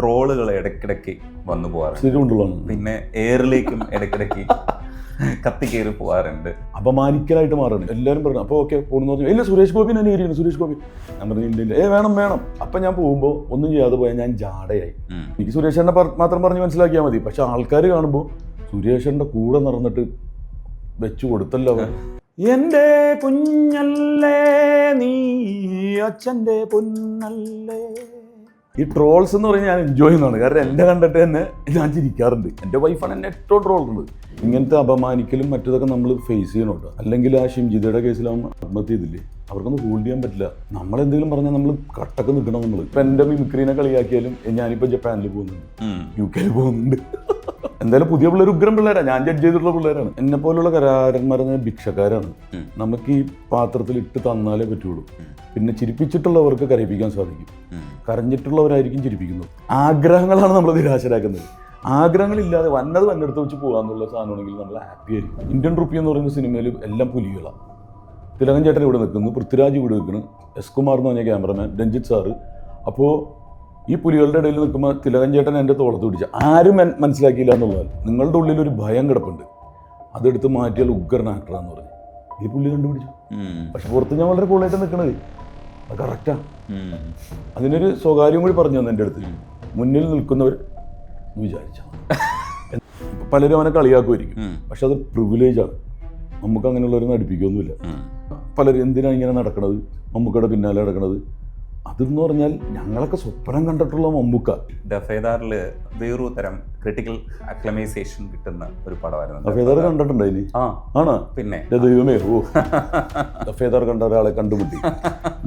ട്രോളുകൾ ഇടയ്ക്കിടയ്ക്ക് വന്നു പോകാറുണ്ട്. പിന്നെ എയറിലേക്കും ഇടയ്ക്കിടയ്ക്ക് കത്തിക്കയറി പോകാറുണ്ട്. അപമാനിക്കലായിട്ട് മാറുന്നു. എല്ലാവരും പറഞ്ഞു അപ്പോൾ ഓക്കെ പോണെന്ന് പറഞ്ഞു. ഇല്ല സുരേഷ് ഗോപി എന്നെ ഇരിക്കുന്നു, സുരേഷ് ഗോപി. ഞാൻ പറഞ്ഞു ഇല്ല വേണം. അപ്പം ഞാൻ പോകുമ്പോൾ ഒന്നും ചെയ്യാതെ പോയാൽ ഞാൻ ജാടയായി. എനിക്ക് സുരേഷേട്ടനെ മാത്രം പറഞ്ഞ് മനസ്സിലാക്കിയാൽ മതി. പക്ഷെ ആൾക്കാർ കാണുമ്പോൾ സുരേഷേട്ടൻ്റെ കൂടെ നടന്നിട്ട് വെച്ചു കൊടുത്തല്ലോ. എൻ്റെ കുഞ്ഞല്ലേ നീ അച്ഛൻ്റെ പൊന്നല്ലേ. ഈ ട്രോൾസ് എന്ന് പറഞ്ഞാൽ ഞാൻ എൻജോയ് ചെയ്യുന്നതാണ്. കാരണം എന്നെ കണ്ടിട്ട് തന്നെ ഞാൻ ചിരിക്കാറുണ്ട്. എൻ്റെ വൈഫാണ് എന്നെ ഏറ്റവും ട്രോളുണ്ട്. ഇങ്ങനത്തെ അപമാനിക്കലും മറ്റതൊക്കെ നമ്മൾ ഫേസ് ചെയ്യണോട്ടോ. അല്ലെങ്കിൽ ആ ഷിംജിതയുടെ കേസിലാവുമ്പോൾ ആത്മഹത്യ ചെയ്തില്ലേ, അവർക്കൊന്നും ഹോൾഡ് ചെയ്യാൻ പറ്റില്ല. നമ്മളെന്തെങ്കിലും പറഞ്ഞാൽ നമ്മൾ കട്ടൊക്കെ നിൽക്കണം. നമ്മൾ ഇപ്പം എൻ്റെ മിമിക്രീനെ കളിയാക്കിയാലും ഞാനിപ്പോൾ ജപ്പാനിൽ പോകുന്നുണ്ട്, UK പോകുന്നുണ്ട്. എന്തായാലും പുതിയ പിള്ളേർ ഉഗ്രം പിള്ളേരാണ്. ഞാൻ ജഡ്ജ് ചെയ്തിട്ടുള്ള പിള്ളേരാണ്. എന്നെ പോലുള്ള കലാകാരന്മാരെ ഭിക്ഷക്കാരാണ്. നമുക്ക് ഈ പാത്രത്തിൽ ഇട്ട് തന്നാലേ പറ്റുള്ളൂ. പിന്നെ ചിരിപ്പിച്ചിട്ടുള്ളവർക്ക് കരയിപ്പിക്കാൻ സാധിക്കും, കരഞ്ഞിട്ടുള്ളവരായിരിക്കും ചിരിപ്പിക്കുന്നത്. ആഗ്രഹങ്ങളാണ് നമ്മൾ നിരാശരാക്കുന്നത്. ആഗ്രഹങ്ങളില്ലാതെ വന്നെടുത്ത് വെച്ച് പോകാന്നുള്ള സാധനമാണെങ്കിൽ നമ്മൾ ഹാപ്പി ആയിരിക്കും. ഇന്ത്യൻ റുപ്പി എന്ന് പറയുന്ന സിനിമയിൽ എല്ലാം പുലികളാണ്. തിലകൻ ചേട്ടൻ ഇവിടെ നിൽക്കുന്നു, പൃഥ്വിരാജ് ഇവിടെ നിൽക്കുന്നു, എസ് കുമാർ എന്ന് പറഞ്ഞ ക്യാമറമാൻ, രഞ്ജിത്ത് സാറ്. അപ്പോൾ ഈ പുലികളുടെ ഇടയിൽ നിൽക്കുമ്പോൾ തിലകൻ ചേട്ടൻ എൻ്റെ തോളത്ത് പിടിച്ച ആരും മനസ്സിലാക്കിയില്ല എന്നുള്ളതാണ്. നിങ്ങളുടെ ഉള്ളിലൊരു ഭയം കിടപ്പുണ്ട്, അതെടുത്ത് മാറ്റിയാൽ ഉഗ്രൻ ആക്ടറാന്ന് പറഞ്ഞു ഈ പുള്ളി കണ്ടുപിടിച്ചു. പക്ഷെ പുറത്ത് ഞാൻ വളരെ കൂളായിട്ട് നിൽക്കണത് അത് കറക്റ്റാ. അതിനൊരു സ്വകാര്യം കൂടി പറഞ്ഞു തന്നെ എൻ്റെ അടുത്ത്. മുന്നിൽ നിൽക്കുന്നവർ വിചാരിച്ച പലരും അവനെ കളിയാക്കുമായിരിക്കും, പക്ഷെ അത് പ്രിവിലേജാണ്. നമുക്ക് അങ്ങനെയുള്ളവരൊന്നും അടുപ്പിക്കൊന്നുമില്ല. പലരും എന്തിനാണ് ഇങ്ങനെ നടക്കണത്, മമ്മൂക്കയുടെ പിന്നാലെ നടക്കണത്. അതെന്ന് പറഞ്ഞാൽ ഞങ്ങളൊക്കെ സ്വപ്നം കണ്ടിട്ടുള്ള മമ്മൂക്ക. ദഫേദാറിൽ വേറൊരു തരം ക്രിട്ടിക്കൽ അക്ലമൈസേഷൻ കിട്ടുന്ന ഒരു പടമായിരുന്നു. ദഫേദാർ കണ്ടിട്ടുണ്ടോ ഇനി? ആണ്. പിന്നെ ദൈവമേ, ഓ ദഫേദാർ കണ്ട ഒരാളെ കണ്ടുപിടി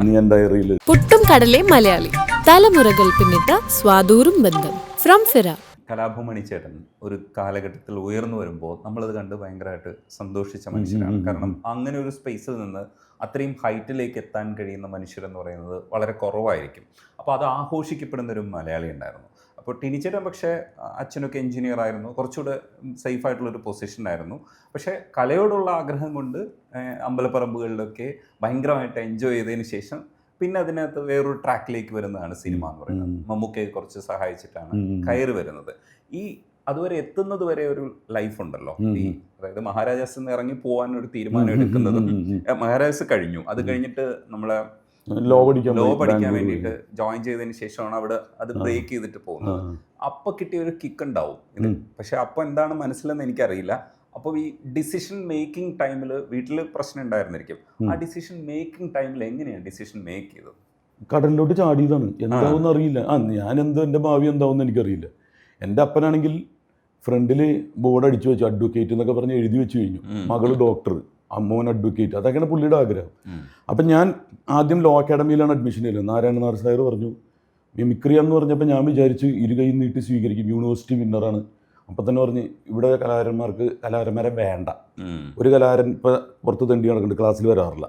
നീ എൻ്റെ ഡയറിയിൽ. പുട്ടും കടലേ മലയാളി, തലമുറകൾ പിന്നിട്ട സ്വാദൂറും ബന്ധം. ഫ്രം ഫിറ. കലാഭവൻ ചേട്ടൻ ഒരു കാലഘട്ടത്തിൽ ഉയർന്നു വരുമ്പോൾ നമ്മളത് കണ്ട് ഭയങ്കരമായിട്ട് സന്തോഷിച്ച മനുഷ്യരാണ്. കാരണം അങ്ങനെ ഒരു സ്പേസിൽ നിന്ന് അത്രയും ഹൈറ്റിലേക്ക് എത്താൻ കഴിയുന്ന മനുഷ്യരെന്ന് പറയുന്നത് വളരെ കുറവായിരിക്കും. അപ്പോൾ അത് ആഘോഷിക്കപ്പെടുന്നൊരു മലയാളി ഉണ്ടായിരുന്നു. അപ്പോൾ ടിനിച്ചേട്ടൻ പക്ഷേ അച്ഛനൊക്കെ എൻജിനീയർ ആയിരുന്നു, കുറച്ചുകൂടെ സേഫായിട്ടുള്ളൊരു പൊസിഷനായിരുന്നു. പക്ഷേ കലയോടുള്ള ആഗ്രഹം കൊണ്ട് അമ്പലപ്പറമ്പുകളിലൊക്കെ ഭയങ്കരമായിട്ട് എൻജോയ് ചെയ്തതിന് ശേഷം പിന്നെ അതിനകത്ത് വേറൊരു ട്രാക്കിലേക്ക് വരുന്നതാണ് സിനിമ എന്ന് പറയുന്നത്. മമ്മൂക്കയെ കുറച്ച് സഹായിച്ചിട്ടാണ് കയറി വരുന്നത്. ഈ അതുവരെ എത്തുന്നത് വരെ ഒരു ലൈഫ് ഉണ്ടല്ലോ. ഈ അതായത് മഹാരാജാസ് നിന്ന് ഇറങ്ങി പോകാൻ ഒരു തീരുമാനം എടുക്കുന്നതും മഹാരാജാസ് കഴിഞ്ഞു, അത് കഴിഞ്ഞിട്ട് നമ്മളെ ലോ പഠിക്കാൻ വേണ്ടിയിട്ട് ജോയിൻ ചെയ്തതിന് ശേഷമാണ് അവിടെ അത് ബ്രേക്ക് ചെയ്തിട്ട് പോകുന്നത്. അപ്പൊ കിട്ടിയ ഒരു കിക്ക് ഉണ്ടാവും. പക്ഷെ അപ്പൊ എന്താണ് മനസ്സിലെന്ന് എനിക്കറിയില്ല. അപ്പോൾ ഈ ഡിസിഷൻ മേക്കിംഗ് ടൈമിൽ വീട്ടിൽ പ്രശ്നം ഉണ്ടായിരുന്നിരിക്കും. ആ ഡിസിഷൻ മേക്കിംഗ് ടൈമിൽ എങ്ങനെയാണ് ഡിസിഷൻ മേക്ക് ചെയ്തത്? കടലിലോട്ട് ചാടിയതാണ്. എന്താവും അറിയില്ല. ഞാൻ എൻ്റെ ഭാവി എന്താവും എനിക്കറിയില്ല. എൻ്റെ അപ്പനാണെങ്കിൽ ഫ്രണ്ടിൽ ബോർഡ് അടിച്ചു വെച്ചു, അഡ്വക്കേറ്റ് എന്നൊക്കെ പറഞ്ഞ് എഴുതി വെച്ച് കഴിഞ്ഞു. മകള് ഡോക്ടർ, അമ്മോൻ അഡ്വക്കേറ്റ്, അതൊക്കെയാണ് പുള്ളിയുടെ ആഗ്രഹം. അപ്പം ഞാൻ ആദ്യം ലോ അക്കാഡമിയിലാണ് അഡ്മിഷൻ ചെയ്തത്. നാരായണ നായർ സാർ പറഞ്ഞു മിമിക്രി എന്ന് പറഞ്ഞപ്പോൾ ഞാൻ വിചാരിച്ച് ഇരുകൈ നീട്ടി സ്വീകരിക്കും, യൂണിവേഴ്സിറ്റി വിന്നറാണ്. അപ്പം തന്നെ പറഞ്ഞ് ഇവിടെ കലാകാരന്മാരെ വേണ്ട. ഒരു കലാകാരൻ ഇപ്പോൾ പുറത്ത് തെണ്ടി നടക്കുന്നുണ്ട്, ക്ലാസ്സിൽ വരാറില്ല.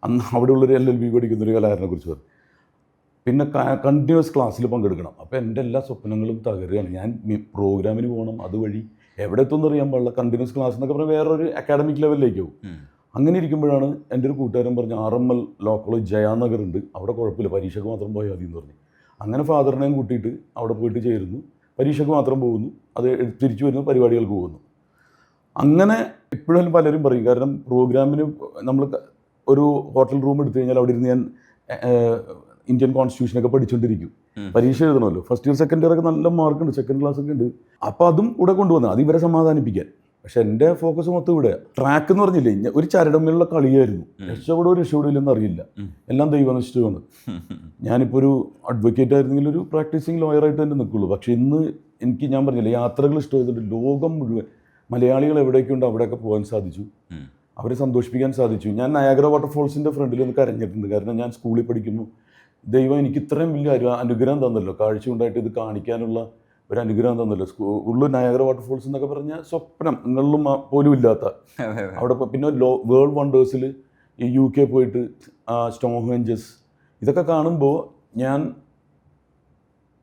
അന്ന് അവിടെയുള്ളൊരു LLB പഠിക്കുന്നൊരു കലാകാരനെ കുറിച്ച് പറഞ്ഞു. പിന്നെ കണ്ടിന്യൂസ് ക്ലാസ്സിൽ പങ്കെടുക്കണം. അപ്പോൾ എൻ്റെ എല്ലാ സ്വപ്നങ്ങളും തകരുകയാണ്. ഞാൻ പ്രോഗ്രാമിന് പോകണം, അതുവഴി എവിടെ എത്തുമെന്ന് അറിയാൻ പാടില്ല. കണ്ടിന്യൂസ് ക്ലാസ് എന്നൊക്കെ പറഞ്ഞാൽ വേറൊരു അക്കാഡമിക് ലെവലിലേക്ക് പോകും. അങ്ങനെ ഇരിക്കുമ്പോഴാണ് എൻ്റെ ഒരു കൂട്ടുകാരൻ പറഞ്ഞു RML ലോ കോളേജ് ജയാനഗർ ഉണ്ട്, അവിടെ കുഴപ്പമില്ല, പരീക്ഷയ്ക്ക് മാത്രം പോയാൽ മതി എന്ന് പറഞ്ഞു. അങ്ങനെ ഫാദറിനെയും കൂട്ടിയിട്ട് അവിടെ പോയിട്ട് ചേരുന്നു. പരീക്ഷയ്ക്ക് മാത്രം പോകുന്നു, അത് തിരിച്ചു വരുന്നു, പരിപാടികൾക്ക് പോകുന്നു. അങ്ങനെ എപ്പോഴും പലരും പറയും. കാരണം പ്രോഗ്രാമിന് നമ്മൾ ഒരു ഹോട്ടൽ റൂം എടുത്തു കഴിഞ്ഞാൽ അവിടെ ഇരുന്ന് ഞാൻ ഇന്ത്യൻ കോൺസ്റ്റിറ്റ്യൂഷനൊക്കെ പഠിച്ചുകൊണ്ടിരിക്കും. പരീക്ഷ എഴുതണമല്ലോ. ഫസ്റ്റ് ഇയർ സെക്കൻഡ് ഇയർ ഒക്കെ നല്ല മാർക്കുണ്ട്, സെക്കൻഡ് ക്ലാസ് ഒക്കെ ഉണ്ട്. അപ്പോൾ അതും ഇവിടെ കൊണ്ടുവന്നു, അത് ഇവരെ സമാധാനിപ്പിക്കാൻ. പക്ഷെ എൻ്റെ ഫോക്കസ് മൊത്തം ഇവിടെ. ട്രാക്ക് എന്ന് പറഞ്ഞില്ലേ, ഒരു ചരടമ്മിലുള്ള കളിയായിരുന്നു. രക്ഷപ്പെടുകയില്ലെന്ന് അറിയില്ല. എല്ലാം ദൈവനിഷ്ഠമാണ്. ഞാനിപ്പോൾ ഒരു അഡ്വക്കേറ്റ് ആയിരുന്നെങ്കിൽ ഒരു പ്രാക്ടീസിങ് ലോയറായിട്ട് തന്നെ നിൽക്കുള്ളൂ. പക്ഷെ ഇന്ന് എനിക്ക് ഞാൻ പറഞ്ഞില്ല, യാത്രകൾ ഇഷ്ടമായതുകൊണ്ട് ലോകം മുഴുവൻ മലയാളികൾ എവിടെയൊക്കെ ഉണ്ട് അവിടെയൊക്കെ പോകാൻ സാധിച്ചു, അവരെ സന്തോഷിപ്പിക്കാൻ സാധിച്ചു. ഞാൻ നയാഗ്ര വാട്ടർഫോൾസിൻ്റെ ഫ്രണ്ടിൽ ഒന്ന് കരഞ്ഞിട്ടുണ്ട്. കാരണം ഞാൻ സ്കൂളിൽ പഠിക്കുമ്പോൾ ദൈവം എനിക്ക് ഇത്രയും വലിയ അനുഗ്രഹം തന്നല്ലോ, കാഴ്ച ഉണ്ടായിട്ട് ഇത് കാണിക്കാനുള്ള ഒരു അനുഗ്രഹം തന്നല്ലോ. സ്കൂളിൽ നയാഗ്ര വാട്ടർഫോൾസ് എന്നൊക്കെ പറഞ്ഞാൽ സ്വപ്നം നിങ്ങളിലും പോലും ഇല്ലാത്ത അവിടെ. പിന്നെ വേൾഡ് വണ്ടേഴ്സിൽ ഈ UK പോയിട്ട് സ്റ്റോൺഹെഞ്ചസ് ഇതൊക്കെ കാണുമ്പോൾ ഞാൻ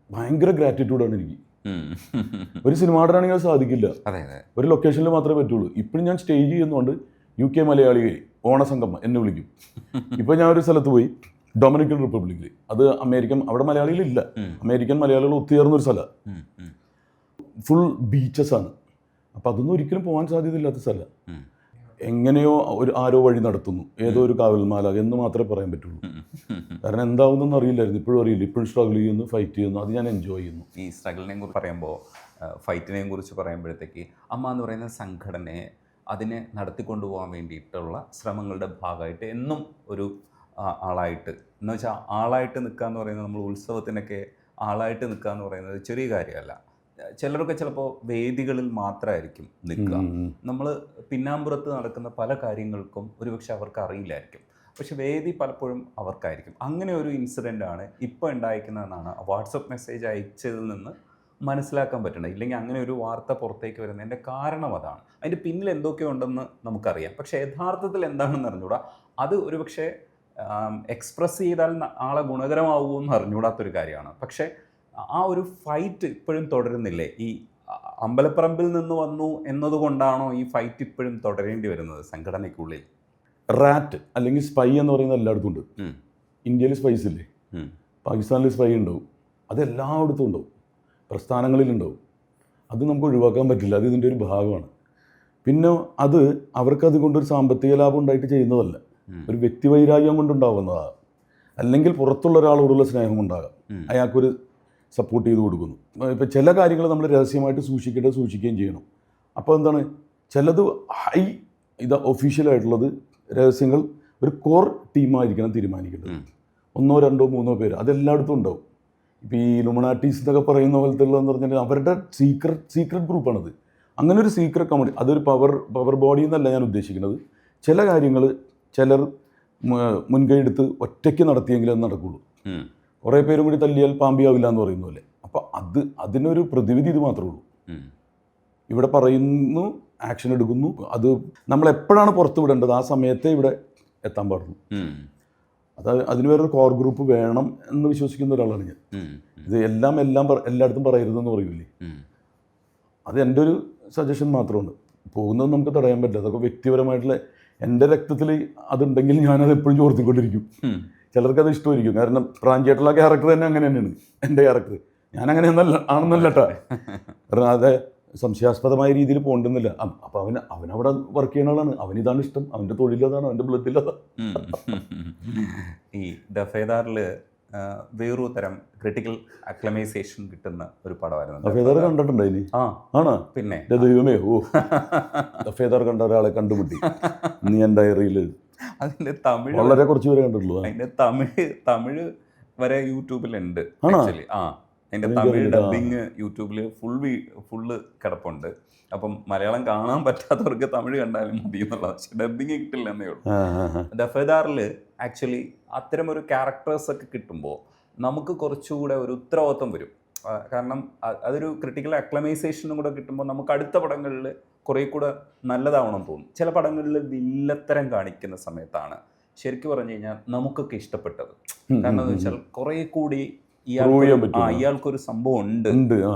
ഭയങ്കര ഗ്രാറ്റിറ്റ്യൂഡാണ് എനിക്ക്. ഒരു സിനിമാടനാണെങ്കിൽ അത് സാധിക്കില്ല, ഒരു ലൊക്കേഷനിൽ മാത്രമേ പറ്റുള്ളൂ. ഇപ്പോഴും ഞാൻ സ്റ്റേജ് ചെയ്യുന്നതുകൊണ്ട് UK മലയാളികൾ ഓണസംഗമം എന്നെ വിളിക്കും. ഇപ്പോൾ ഞാൻ ഒരു സ്ഥലത്ത് പോയി ഡൊമിനിക്കൻ റിപ്പബ്ലിക്കിൽ. അത് അമേരിക്കൻ, അവിടെ മലയാളികളില്ല, അമേരിക്കൻ മലയാളികൾ ഒത്തുചേർന്നൊരു സ്ഥലമാണ്. ഫുൾ ബീച്ചസ് ആണ്. അപ്പം അതൊന്നും ഒരിക്കലും പോകാൻ സാധ്യതയില്ലാത്ത സ്ഥലം. എങ്ങനെയോ ആരോ വഴി നടത്തുന്നു, ഏതോ ഒരു കാവൽമാല എന്ന് മാത്രമേ പറയാൻ പറ്റുള്ളൂ. കാരണം എന്താവുന്നൊന്നും അറിയില്ലായിരുന്നു, ഇപ്പോഴും അറിയില്ല. ഇപ്പോഴും സ്ട്രഗിൾ ചെയ്യുന്നു, ഫൈറ്റ് ചെയ്യുന്നു, അത് ഞാൻ എൻജോയ് ചെയ്യുന്നു. ഈ സ്ട്രഗിളിനെ കുറിച്ച് പറയുമ്പോൾ, ഫൈറ്റിനെയും കുറിച്ച് പറയുമ്പോഴത്തേക്ക് അമ്മ എന്ന് പറയുന്ന സംഘടനയെ അതിനെ നടത്തിക്കൊണ്ടു പോകാൻ വേണ്ടിയിട്ടുള്ള ശ്രമങ്ങളുടെ ഭാഗമായിട്ട് എന്നും ഒരു ആളായിട്ട്, എന്ന് വെച്ചാൽ ആളായിട്ട് നിൽക്കുക എന്ന് പറയുന്നത്, നമ്മൾ ഉത്സവത്തിനൊക്കെ ആളായിട്ട് നിൽക്കുക എന്ന് പറയുന്നത് ചെറിയ കാര്യമല്ല. ചിലരൊക്കെ ചിലപ്പോൾ വേദികളിൽ മാത്രമായിരിക്കും നിൽക്കുക. നമ്മൾ പിന്നാമ്പുറത്ത് നടക്കുന്ന പല കാര്യങ്ങൾക്കും ഒരുപക്ഷെ അവർക്ക് അറിയില്ലായിരിക്കും, പക്ഷെ വേദി പലപ്പോഴും അവർക്കായിരിക്കും. അങ്ങനെ ഒരു ഇൻസിഡൻ്റാണ് ഇപ്പോൾ ഉണ്ടായിരിക്കുന്നതെന്നാണ് വാട്സപ്പ് മെസ്സേജ് അയച്ചതിൽ നിന്ന് മനസ്സിലാക്കാൻ പറ്റണം. ഇല്ലെങ്കിൽ അങ്ങനെ ഒരു വാർത്ത പുറത്തേക്ക് വരുന്നതിൻ്റെ കാരണം അതാണ്. അതിൻ്റെ പിന്നിൽ എന്തൊക്കെയോ ഉണ്ടെന്ന് നമുക്കറിയാം, പക്ഷേ യഥാർത്ഥത്തിൽ എന്താണെന്ന് അറിഞ്ഞുകൂടാ. അത് ഒരുപക്ഷെ എക്സ്പ്രസ് ചെയ്താൽ ആളെ ഗുണകരമാവുമെന്ന് അറിഞ്ഞുകൂടാത്തൊരു കാര്യമാണ്. പക്ഷേ ആ ഒരു ഫൈറ്റ് ഇപ്പോഴും തുടരുന്നില്ലേ? ഈ അമ്പലപ്പറമ്പിൽ നിന്ന് വന്നു എന്നതുകൊണ്ടാണോ ഈ ഫൈറ്റ് ഇപ്പോഴും തുടരേണ്ടി വരുന്നത് സംഘടനയ്ക്കുള്ളിൽ? റാറ്റ് അല്ലെങ്കിൽ സ്പൈ എന്ന് പറയുന്നത് എല്ലായിടത്തും ഉണ്ട്. ഇന്ത്യയിൽ സ്പൈസ് ഇല്ലേ, പാകിസ്ഥാനിൽ സ്പൈ ഉണ്ടാവും, അത് എല്ലായിടത്തും ഉണ്ടാവും, പ്രസ്ഥാനങ്ങളിലുണ്ടാവും. അത് നമുക്ക് ഒഴിവാക്കാൻ പറ്റില്ല, അത് ഇതിൻ്റെ ഒരു ഭാഗമാണ്. പിന്നെ അത് അവർക്കത് കൊണ്ടൊരു സാമ്പത്തിക ലാഭം ഉണ്ടായിട്ട് ചെയ്യുന്നതല്ല, ഒരു വ്യക്തിവൈരാഗ്യം കൊണ്ടുണ്ടാവുന്നതാണ്. അല്ലെങ്കിൽ പുറത്തുള്ള ഒരാളോടുള്ള സ്നേഹം ഉണ്ടാകാം, അയാൾക്കൊരു സപ്പോർട്ട് ചെയ്ത് കൊടുക്കുന്നു. ഇപ്പോൾ ചില കാര്യങ്ങൾ നമ്മൾ രഹസ്യമായിട്ട് സൂക്ഷിക്കേണ്ടത് സൂക്ഷിക്കുകയും ചെയ്യണം. അപ്പോൾ എന്താണ്, ചിലത് ഇത് ഒഫീഷ്യലായിട്ടുള്ളത് രഹസ്യങ്ങൾ ഒരു കോർ ടീമായിരിക്കണം തീരുമാനിക്കേണ്ടത്. 1, 2, 3 പേര്, അതെല്ലായിടത്തും ഉണ്ടാവും. ഇപ്പോൾ ഈ ലുമിനാറ്റീസ് എന്നൊക്കെ പറയുന്ന പോലത്തുള്ളതെന്ന് പറഞ്ഞാൽ അവരുടെ സീക്രട്ട് ഗ്രൂപ്പാണത്. അങ്ങനെ ഒരു സീക്രട്ട് കമ്മ്യൂണിറ്റി, അതൊരു പവർ ബോഡി എന്നല്ല ഞാൻ ഉദ്ദേശിക്കുന്നത്. ചില കാര്യങ്ങൾ ചിലർ മുൻകൈ എടുത്ത് ഒറ്റയ്ക്ക് നടത്തിയെങ്കിലും അത് നടക്കുള്ളൂ. കുറേ പേരും കൂടി തല്ലിയാൽ പാമ്പിയാവില്ല എന്ന് പറയുന്ന പോലെ. അപ്പോൾ അതിനൊരു പ്രതിവിധി ഇത് മാത്രമേ ഉള്ളൂ. ഇവിടെ പറയുന്നു, ആക്ഷൻ എടുക്കുന്നു. അത് നമ്മളെപ്പോഴാണ് പുറത്ത് വിടേണ്ടത് ആ സമയത്തേ ഇവിടെ എത്താൻ പാടുള്ളൂ. അതിന് വേറൊരു കോർ ഗ്രൂപ്പ് വേണം എന്ന് വിശ്വസിക്കുന്ന ഒരാളാണ് ഞാൻ. ഇത് എല്ലായിടത്തും പറയരുതെന്ന് പറയൂലേ, അത് എൻ്റെ ഒരു സജഷൻ മാത്രമാണ്. പോകുന്നത് നമുക്ക് തടയാൻ പറ്റില്ല. അതൊക്കെ വ്യക്തിപരമായിട്ടുള്ള എൻ്റെ രക്തത്തിൽ അതുണ്ടെങ്കിൽ ഞാനത് എപ്പോഴും ചോർത്തിക്കൊണ്ടിരിക്കും. ചിലർക്കത് ഇഷ്ടമായിരിക്കും, കാരണം പ്രാഞ്ചിയായിട്ടുള്ള ക്യാരക്ടർ തന്നെ അങ്ങനെ തന്നെയാണ് എൻ്റെ ക്യാരക്ടർ. ഞാനങ്ങനെ ആണെന്നല്ല കേട്ടോ, കാരണം അത് സംശയാസ്പദമായ രീതിയിൽ പോകണ്ടെന്നില്ല. അപ്പോൾ അവനവിടെ വർക്ക് ചെയ്യുന്ന ആളാണ്, അവനിതാണ് ഇഷ്ടം, അവൻ്റെ തൊഴിലതാണ്, അവൻ്റെ ബ്ലഡിലതാണ്. ഈ ദഫേദാറിൽ വേറൊരു തരം ക്രിട്ടിക്കൽ അക്ലമൈസേഷൻ കിട്ടുന്ന ഒരു പടമായിരുന്നു. ദഫേദാർ കണ്ടിട്ടുണ്ടോ ഇനി? ആണോ? പിന്നെ ദൈവമേ, ദഫേദാർ കണ്ട ഒരാളെ കണ്ടുമുട്ടി നീ എൻ്റെ ഡയറിയിൽ. അതിൻ്റെ തമിഴ് വളരെ കുറച്ച് പേരെ കണ്ടിട്ടുള്ളൂ. അതിൻ്റെ തമിഴ് വരെ യൂട്യൂബിലുണ്ട് ആക്ച്വലി. അതിൻ്റെ തമിഴ് ഡബിങ് യൂട്യൂബിൽ ഫുള്ള് കിടപ്പുണ്ട്. അപ്പം മലയാളം കാണാൻ പറ്റാത്തവർക്ക് തമിഴ് കണ്ടാലും മതി എന്നുള്ളത്, പക്ഷെ ഡബിങ് കിട്ടില്ല എന്നേ ഉള്ളൂ. ദഫേദാറിൽ ആക്ച്വലി അത്തരം ഒരു ക്യാരക്ടേഴ്സൊക്കെ കിട്ടുമ്പോൾ നമുക്ക് കുറച്ചുകൂടെ ഒരു ഉത്തരവാദിത്വം വരും. കാരണം അതൊരു ക്രിട്ടിക്കൽ അക്ലമൈസേഷനും കൂടെ കിട്ടുമ്പോൾ നമുക്ക് അടുത്ത പടങ്ങളിൽ കുറേ കൂടെ നല്ലതാവണം തോന്നും. ചില പടങ്ങളിൽ വില്ലത്തരം കാണിക്കുന്ന സമയത്താണ് ശരിക്കും പറഞ്ഞു കഴിഞ്ഞാൽ നമുക്കൊക്കെ ഇഷ്ടപ്പെട്ടത്. കാരണം എന്ന് വെച്ചാൽ കുറേ കൂടി ഇയാൾക്കൊരു സംഭവം ഉണ്ട്,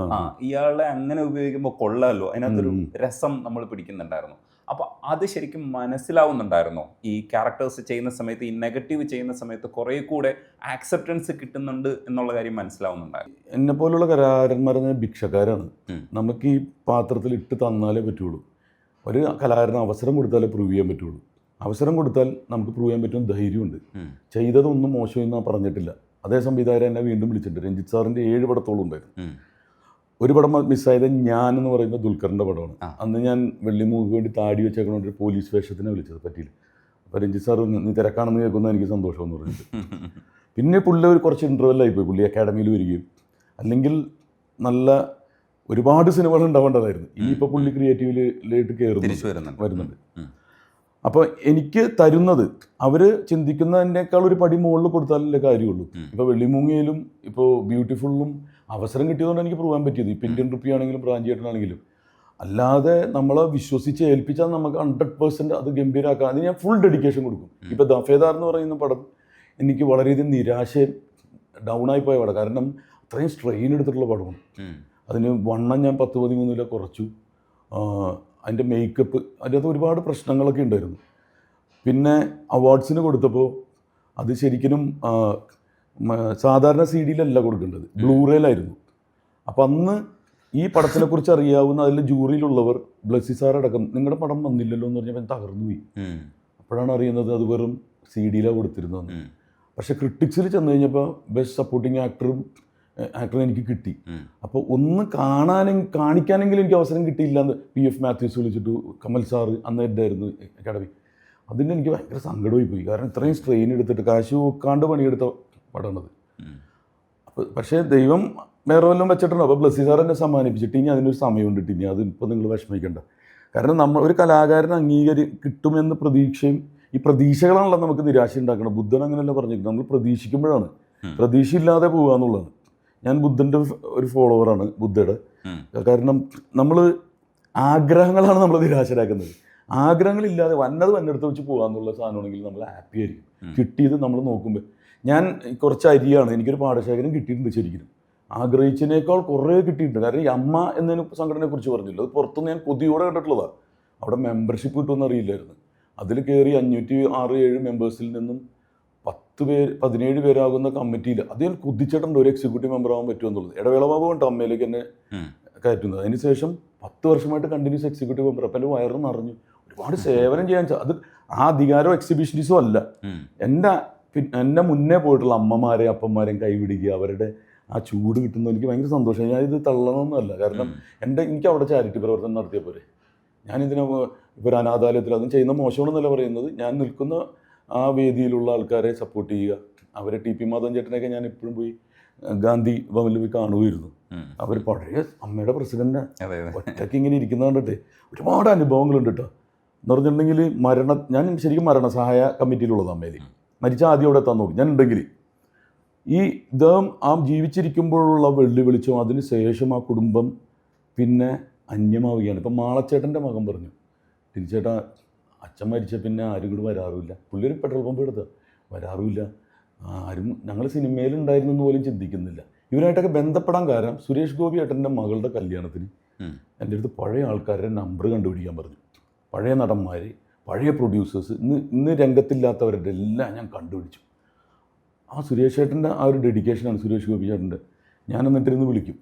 ഇയാളെ അങ്ങനെ ഉപയോഗിക്കുമ്പോൾ കൊള്ളാമല്ലോ, അതിനകത്തൊരു രസം നമ്മൾ പിടിക്കുന്നുണ്ടായിരുന്നു. അപ്പോൾ അത് ശരിക്കും മനസ്സിലാവുന്നുണ്ടായിരുന്നോ ഈ ക്യാരക്ടേഴ്സ് ചെയ്യുന്ന സമയത്ത്, ഈ നെഗറ്റീവ് ചെയ്യുന്ന സമയത്ത് കുറേ കൂടെ ആക്സെപ്റ്റൻസ് കിട്ടുന്നുണ്ട് എന്നുള്ള കാര്യം മനസ്സിലാവുന്നുണ്ടായിരുന്നു? എന്നെ പോലുള്ള കലാകാരന്മാരെ ഭിക്ഷക്കാരാണ്. നമുക്ക് ഈ പാത്രത്തിൽ ഇട്ട് തന്നാലേ പറ്റുള്ളൂ. ഒരു കലാകാരന് അവസരം കൊടുത്താലേ പ്രൂവ് ചെയ്യാൻ പറ്റുള്ളൂ. അവസരം കൊടുത്താൽ നമുക്ക് പ്രൂവ് ചെയ്യാൻ പറ്റുന്ന ധൈര്യമുണ്ട്. ചെയ്തതൊന്നും മോശമെന്ന് പറഞ്ഞിട്ടില്ല. അതേ സംവിധായകൻ എന്നെ വീണ്ടും വിളിച്ചിട്ടുണ്ട്. രഞ്ജിത്ത് സാറിൻ്റെ 7 പടത്തോളം ഉണ്ടായിരുന്നു. ഒരു പടം മിസ്സായത് ഞാൻ എന്ന് പറയുന്ന ദുൽഖറിൻ്റെ പടമാണ്. അന്ന് ഞാൻ വെള്ളിമൂക്ക് വേണ്ടി താടി വെച്ചേക്കണ ഒരു പോലീസ് വേഷത്തിനെ വിളിച്ചത്, പറ്റിയില്ല. അപ്പോൾ രഞ്ജിത്ത് സാർ നീ തിരക്കാണെന്ന് കേൾക്കുന്ന എനിക്ക് സന്തോഷമെന്ന് പറഞ്ഞിട്ട് പിന്നെ പുള്ളി ഒരു കുറച്ച് ഇൻ്റർവെല്ലായിപ്പോയി. പുള്ളി അക്കാഡമിയിൽ വരികയും, അല്ലെങ്കിൽ നല്ല ഒരുപാട് സിനിമകൾ ഉണ്ടാവേണ്ടതായിരുന്നു. ഇനിയിപ്പോൾ പുള്ളി ക്രിയേറ്റീവിലേക്ക് വരുന്നുണ്ട്. അപ്പോൾ എനിക്ക് തരുന്നത് അവർ ചിന്തിക്കുന്നതിനേക്കാൾ ഒരു പടി മുകളിൽ കൊടുത്താലല്ലേ കാര്യമുള്ളൂ. ഇപ്പോൾ വെള്ളിമൂങ്ങയിലും ഇപ്പോൾ ബ്യൂട്ടിഫുള്ളും അവസരം കിട്ടിയതുകൊണ്ട് എനിക്ക് പ്രൂവ് ചെയ്യാൻ പറ്റിയത്. ഇപ്പോൾ ഇന്ത്യൻ റുപ്പി ആണെങ്കിലും പ്രാഞ്ചിയേട്ടനാണെങ്കിലും. അല്ലാതെ നമ്മളെ വിശ്വസിച്ച് ഏൽപ്പിച്ചാൽ നമുക്ക് 100% അത് ഗംഭീരമാക്കാം. അതിന് ഞാൻ ഫുൾ ഡെഡിക്കേഷൻ കൊടുക്കും. ഇപ്പോൾ ദഫേദാർ എന്ന് പറയുന്ന പടം എനിക്ക് വളരെയധികം നിരാശയും ഡൗണായി പോയ പടം. കാരണം അത്രയും സ്ട്രെയിൻ എടുത്തിട്ടുള്ള പടമാണ്. അതിന് വണ്ണം ഞാൻ 10-13 കിലോ കുറച്ചു. അതിൻ്റെ മേക്കപ്പ്, അതിനകത്ത് ഒരുപാട് പ്രശ്നങ്ങളൊക്കെ ഉണ്ടായിരുന്നു. പിന്നെ അവാർഡ്സിന് കൊടുത്തപ്പോൾ അത് ശരിക്കും സാധാരണ CD-യിലല്ല കൊടുക്കേണ്ടത്, ബ്ലൂറേയിലായിരുന്നു. അപ്പം അന്ന് ഈ പടത്തിനെക്കുറിച്ച് അറിയാവുന്ന അതിൽ ജൂറിയിലുള്ളവർ ബ്ലസ്സി സാറടക്കം നിങ്ങളുടെ പടം വന്നില്ലല്ലോ എന്ന് പറഞ്ഞപ്പോൾ തകർന്നു പോയി. അപ്പോഴാണ് അറിയുന്നത് അത് വെറും CD-യിലാണ് കൊടുത്തിരുന്നതെന്ന്. പക്ഷേ ക്രിട്ടിക്സിൽ ചെന്ന് കഴിഞ്ഞപ്പോൾ ബെസ്റ്റ് സപ്പോർട്ടിങ് ആക്ടർ എനിക്ക് കിട്ടി. അപ്പോൾ ഒന്ന് കാണിക്കാനെങ്കിലും എനിക്ക് അവസരം കിട്ടിയില്ല എന്ന് PF മാത്യൂസ് വിളിച്ചിട്ട് കമൽ സാറ് അന്ന് ഇതായിരുന്നു അക്കാഡമി. അതിന് എനിക്ക് ഭയങ്കര സങ്കടമായി പോയി. കാരണം ഇത്രയും സ്ട്രെയിൻ എടുത്തിട്ട് കാശ് വെക്കാണ്ട് പണിയെടുത്ത പടമാണത്. അപ്പോൾ പക്ഷേ ദൈവം വേറെ വല്ലതും വെച്ചിട്ടുണ്ടോ? അപ്പോൾ ബ്ലസ്സി സാർ എന്നെ സമ്മാനിപ്പിച്ചിട്ട് ഇനി അതിനൊരു സമയമുണ്ട്, ഇനി അത് ഇപ്പോൾ നിങ്ങൾ വിഷമിക്കേണ്ട. കാരണം നമ്മൾ ഒരു കലാകാരൻ കിട്ടുമെന്ന് പ്രതീക്ഷയും ഈ പ്രതീക്ഷകളാണല്ലോ നമുക്ക് നിരാശ ഉണ്ടാക്കണം. ബുദ്ധൻ അങ്ങനെയല്ല പറഞ്ഞിരിക്കുന്നത്, നമ്മൾ പ്രതീക്ഷിക്കുമ്പോഴാണ് പ്രതീക്ഷയില്ലാതെ പോകുക എന്നുള്ളതാണ്. ഞാൻ ബുദ്ധൻ്റെ ഒരു ഫോളോവറാണ്, ബുദ്ധയുടെ. കാരണം നമ്മൾ ആഗ്രഹങ്ങളാണ് നമ്മൾ നിരാശരാക്കുന്നത്. ആഗ്രഹങ്ങളില്ലാതെ വന്നെടുത്ത് വെച്ച് പോകാമെന്നുള്ള സാധനമാണെങ്കിൽ നമ്മൾ ഹാപ്പി ആയിരിക്കും. കിട്ടിയത് നമ്മൾ നോക്കുമ്പോൾ ഞാൻ കുറച്ച് അരിയാണ്, എനിക്കൊരു പാടശേഖരം കിട്ടിയിട്ടുണ്ട്. ശരിക്കും ആഗ്രഹിച്ചതിനേക്കാൾ കുറേ കിട്ടിയിട്ടുണ്ട്. കാരണം ഈ അമ്മ എന്നതിന് സംഘടനയെക്കുറിച്ച് പറഞ്ഞില്ല, അത് പുറത്തുനിന്ന് ഞാൻ കൊതിയോടെ കണ്ടിട്ടുള്ളതാണ്. അവിടെ മെമ്പർഷിപ്പ് കിട്ടുമെന്ന് അറിയില്ലായിരുന്നു. അതിൽ കയറി 506-7 മെമ്പേഴ്സിൽ നിന്നും 17 പേരാകുന്ന കമ്മിറ്റിയിൽ അത് ഞാൻ കുതിച്ചിട്ടുണ്ട് ഒരു എക്സിക്യൂട്ടീവ് മെമ്പർ ആവാൻ പറ്റുമെന്നുള്ളത്. ഇടവേള ബാബു കൊണ്ട് അമ്മയിലേക്ക് എന്നെ കയറ്റുന്നത്. അതിനുശേഷം 10 വർഷമായിട്ട് കണ്ടിന്യൂസ് എക്സിക്യൂട്ടീവ് മെമ്പർ. അപ്പം എൻ്റെ വയറ് നിറഞ്ഞു. ഒരുപാട് സേവനം ചെയ്യാൻ അത് ആ അധികാരവും എക്സിബിഷനിസും അല്ല. എന്നെ മുന്നേ പോയിട്ടുള്ള അമ്മമാരെ അപ്പന്മാരെയും കൈപിടിക്കുക, അവരുടെ ആ ചൂട് കിട്ടുന്നത് എനിക്ക് ഭയങ്കര സന്തോഷമായി. ഞാനിത് തള്ളണമെന്നല്ല, കാരണം എനിക്ക് അവിടെ ചാരിറ്റി പ്രവർത്തനം നടത്തിയ പോലെ ഞാനിതിനെ ഇപ്പോൾ ഒരു അനാഥാലയത്തിൽ അതും ചെയ്യുന്ന മോശമാണെന്നല്ല പറയുന്നത്. ഞാൻ നിൽക്കുന്ന ആ വേദിയിലുള്ള ആൾക്കാരെ സപ്പോർട്ട് ചെയ്യുക. അവരെ TP മാധവൻ ചേട്ടനെയൊക്കെ ഞാൻ എപ്പോഴും പോയി ഗാന്ധി ഭവനിൽ പോയി കാണുമായിരുന്നു. അവർ പഴയ അമ്മയുടെ പ്രസിഡന്റ് ഒറ്റയ്ക്ക് ഇങ്ങനെ ഇരിക്കുന്ന കണ്ടിട്ട് ഒരുപാട് അനുഭവങ്ങളുണ്ട് കേട്ടോ. എന്ന് പറഞ്ഞിട്ടുണ്ടെങ്കിൽ ഞാൻ ശരിക്കും മരണസഹായ കമ്മിറ്റിയിലുള്ളത് അമ്മയിൽ. മരിച്ച ആദ്യം അവിടെ എത്താൻ നോക്കി ഞാൻ ഉണ്ടെങ്കിൽ ഈ ഇദ്ദേഹം ആ ജീവിച്ചിരിക്കുമ്പോഴുള്ള വെള്ളിവിളിച്ചും അതിന് ശേഷം ആ കുടുംബം പിന്നെ അന്യമാവുകയാണ്. ഇപ്പം മാളച്ചേട്ടൻ്റെ മകൻ പറഞ്ഞു, തിരിച്ചേട്ടാ അച്ഛൻ മരിച്ച പിന്നെ ആരും കൂടി വരാറുമില്ല. പുള്ളി ഒരു പെട്രോൾ പമ്പ് എടുത്ത വരാറുമില്ല, ആരും ഞങ്ങൾ സിനിമയിലുണ്ടായിരുന്നു എന്ന് പോലും ചിന്തിക്കുന്നില്ല. ഇവനായിട്ടൊക്കെ ബന്ധപ്പെടാൻ കാരണം സുരേഷ് ഗോപി ഏട്ടൻ്റെ മകളുടെ കല്യാണത്തിന് എൻ്റെ അടുത്ത് പഴയ ആൾക്കാരുടെ നമ്പർ കണ്ടുപിടിക്കാൻ പറഞ്ഞു. പഴയ നടന്മാർ, പഴയ പ്രൊഡ്യൂസേഴ്സ്, ഇന്ന് രംഗത്തില്ലാത്തവരുടെ എല്ലാം ഞാൻ കണ്ടുപിടിച്ചു. ആ സുരേഷ് ഏട്ടൻ്റെ ആ ഒരു ഡെഡിക്കേഷനാണ് സുരേഷ് ഗോപി ചേട്ടൻ്റെ. ഞാൻ എന്നിട്ടിരുന്ന് വിളിക്കും.